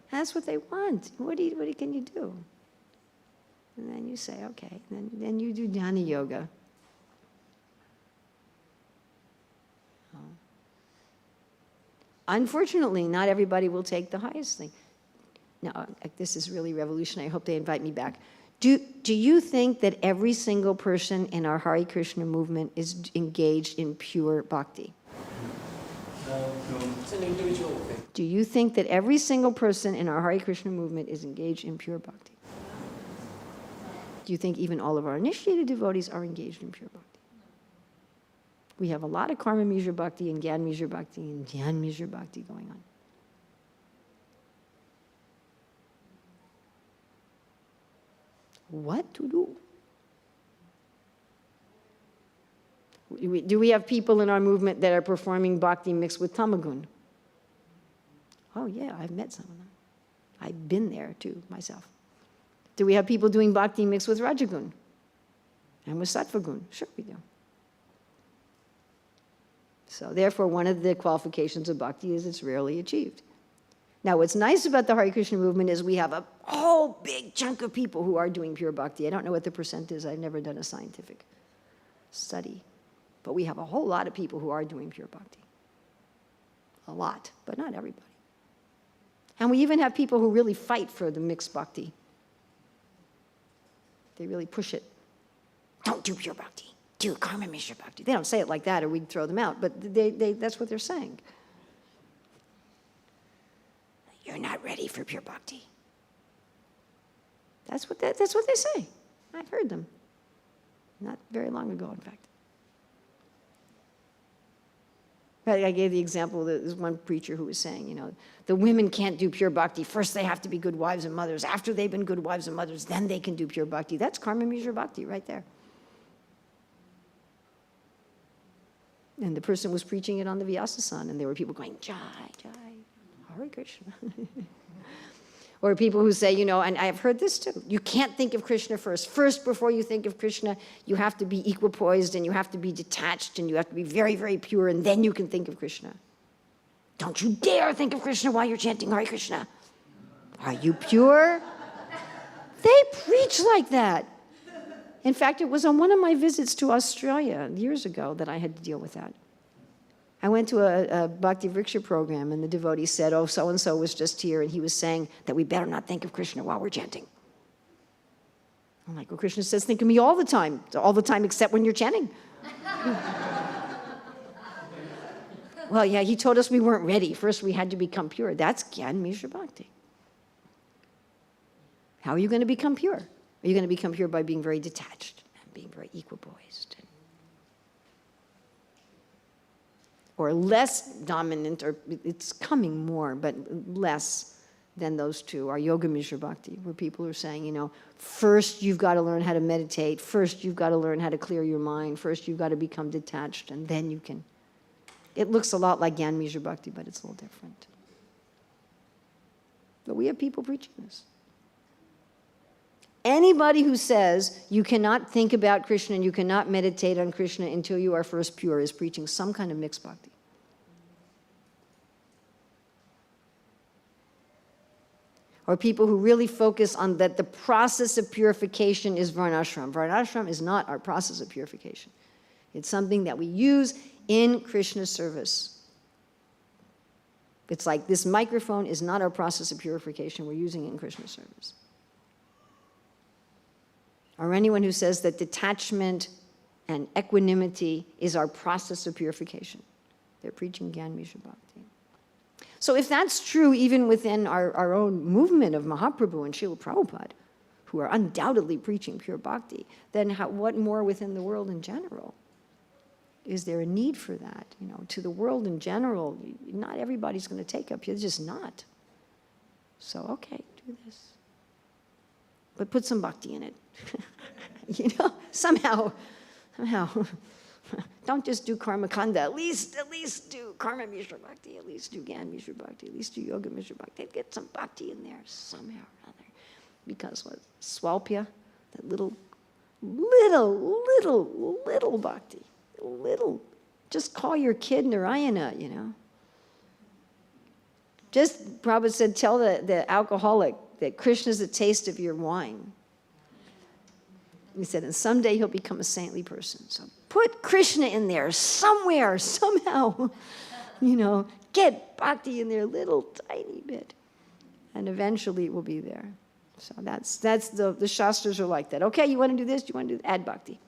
S1: That's what they want. What can you do? And then you say, okay. Then you do jnana yoga. Unfortunately, not everybody will take the highest thing. Now, this is really revolutionary. I hope they invite me back. Do you think that every single person in our Hare Krishna movement is engaged in pure bhakti?
S6: No.
S3: It's an individual thing.
S1: Do you think that every single person in our Hare Krishna movement is engaged in pure bhakti? Do you think even all of our initiated devotees are engaged in pure bhakti? We have a lot of karma mishra bhakti and gyan mishra bhakti and dhyan mishra bhakti going on. What to do? Do we have people in our movement that are performing bhakti mixed with tamagun? Oh yeah, I've met some of them. I've been there too, myself. Do we have people doing bhakti mixed with rajagun and with sattvagun? Sure we do. So therefore, one of the qualifications of bhakti is it's rarely achieved. Now, what's nice about the Hare Krishna movement is we have a whole big chunk of people who are doing pure bhakti. I don't know what the percent is. I've never done a scientific study. But we have a whole lot of people who are doing pure bhakti. A lot, but not everybody. And we even have people who really fight for the mixed bhakti. They really push it. Don't do pure bhakti. Do karma mishra bhakti. They don't say it like that or we'd throw them out, but that's what they're saying. You're not ready for pure bhakti. That's what they say. I've heard them. Not very long ago, in fact. I gave the example that there's one preacher who was saying, the women can't do pure bhakti. First they have to be good wives and mothers. After they've been good wives and mothers, then they can do pure bhakti. That's karma mishra bhakti right there. And the person was preaching it on the Vyasasan, and there were people going, Jai, Jai, Hare Krishna. Or people who say, and I've heard this too, you can't think of Krishna first. First, before you think of Krishna, you have to be equipoised, and you have to be detached, and you have to be very, very pure, and then you can think of Krishna. Don't you dare think of Krishna while you're chanting Hare Krishna. Are you pure? They preach like that. In fact, it was on one of my visits to Australia years ago that I had to deal with that. I went to a Bhakti Vriksha program, and the devotee said, oh, so-and-so was just here, and he was saying that we better not think of Krishna while we're chanting. I'm like, well, Krishna says, think of me all the time except when you're chanting. Well, yeah, he told us we weren't ready. First, we had to become pure. That's Gyan Mishra Bhakti. How are you going to become pure? Are you going to become pure by being very detached and being very equipoised? Or less dominant, or it's coming more, but less than those two are Yoga Mishra Bhakti, where people are saying, you know, first you've got to learn how to meditate, first you've got to learn how to clear your mind, first you've got to become detached, and then you can. It looks a lot like Gyan Mishra Bhakti, but it's a little different. But we have people preaching this. Anybody who says you cannot think about Krishna and you cannot meditate on Krishna until you are first pure is preaching some kind of mixed bhakti. Or people who really focus on that the process of purification is varnashram. Varnashram is not our process of purification. It's something that we use in Krishna's service. It's like this microphone is not our process of purification. We're using it in Krishna's service. Or anyone who says that detachment and equanimity is our process of purification. They're preaching Gyan Mishra Bhakti. So if that's true even within our own movement of Mahaprabhu and Srila Prabhupada, who are undoubtedly preaching pure bhakti, then what more within the world in general? Is there a need for that? You know, to the world in general, not everybody's going to take up. You're just not. So, okay, do this. But put some bhakti in it. You know, somehow. Don't just do karma kanda. At least do karma mishra bhakti. At least do Gyan Mishra Bhakti. At least do yoga mishra bhakti. Get some bhakti in there somehow or other. Because what? Swalpya, that little bhakti. Little. Just call your kid Narayana, you know. Just, Prabhupada said, tell the alcoholic that Krishna's a taste of your wine. He said, and someday he'll become a saintly person. So put Krishna in there somewhere, somehow. You know, get bhakti in there a little tiny bit. And eventually it will be there. So that's the Shastras are like that. Okay, you want to do this? You want to do add bhakti?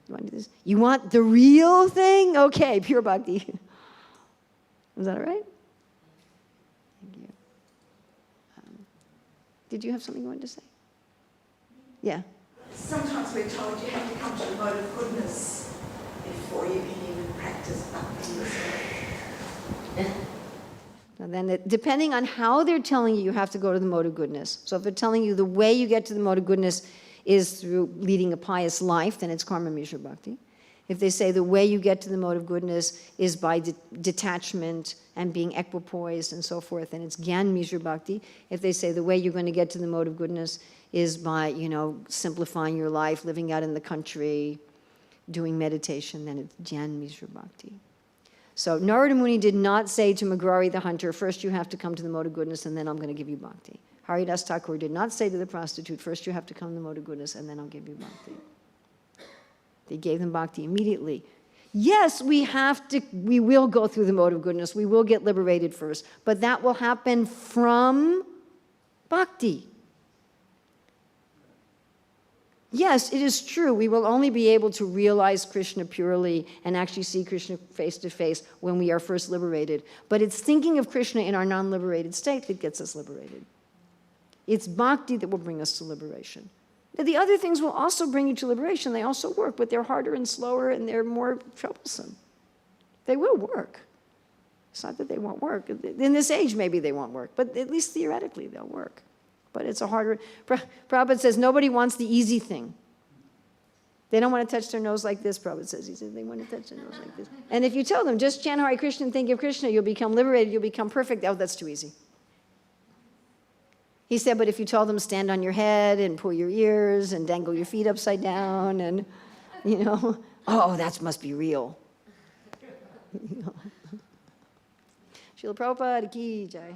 S1: You want to do this? You want the real thing? Okay, pure bhakti. Is that all right? Thank you. Did you have something you wanted to say? Yeah.
S8: Sometimes we're told you have to come to the mode of goodness before you can even practice bhakti yourself.
S1: And then depending on how they're telling you, you have to go to the mode of goodness. So if they're telling you the way you get to the mode of goodness is through leading a pious life, then it's karma mishra bhakti. If they say the way you get to the mode of goodness is by detachment and being equipoised and so forth, then it's Gyan Mishra Bhakti. If they say the way you're going to get to the mode of goodness is by, you know, simplifying your life, living out in the country, doing meditation, then it's Gyan Mishra Bhakti. So Narada Muni did not say to Magrari the hunter, first you have to come to the mode of goodness and then I'm going to give you bhakti. Haridas Thakur did not say to the prostitute, first you have to come to the mode of goodness and then I'll give you bhakti. They gave them bhakti immediately. Yes, we will go through the mode of goodness. We will get liberated first. But that will happen from bhakti. Yes, it is true. We will only be able to realize Krishna purely and actually see Krishna face to face when we are first liberated. But it's thinking of Krishna in our non-liberated state that gets us liberated. It's bhakti that will bring us to liberation. The other things will also bring you to liberation. They also work, but they're harder and slower and they're more troublesome. They will work. It's not that they won't work. In this age, maybe they won't work, but at least theoretically they'll work. But it's a harder... Prabhupada says nobody wants the easy thing. They don't want to touch their nose like this, Prabhupada says. He says they want to touch their nose like this. And if you tell them, just chant Hare Krishna and think of Krishna, you'll become liberated, you'll become perfect. Oh, that's too easy. He said, but if you told them stand on your head and pull your ears and dangle your feet upside down and, you know, oh, that must be real. You know. Srila Prabhupada ki jai.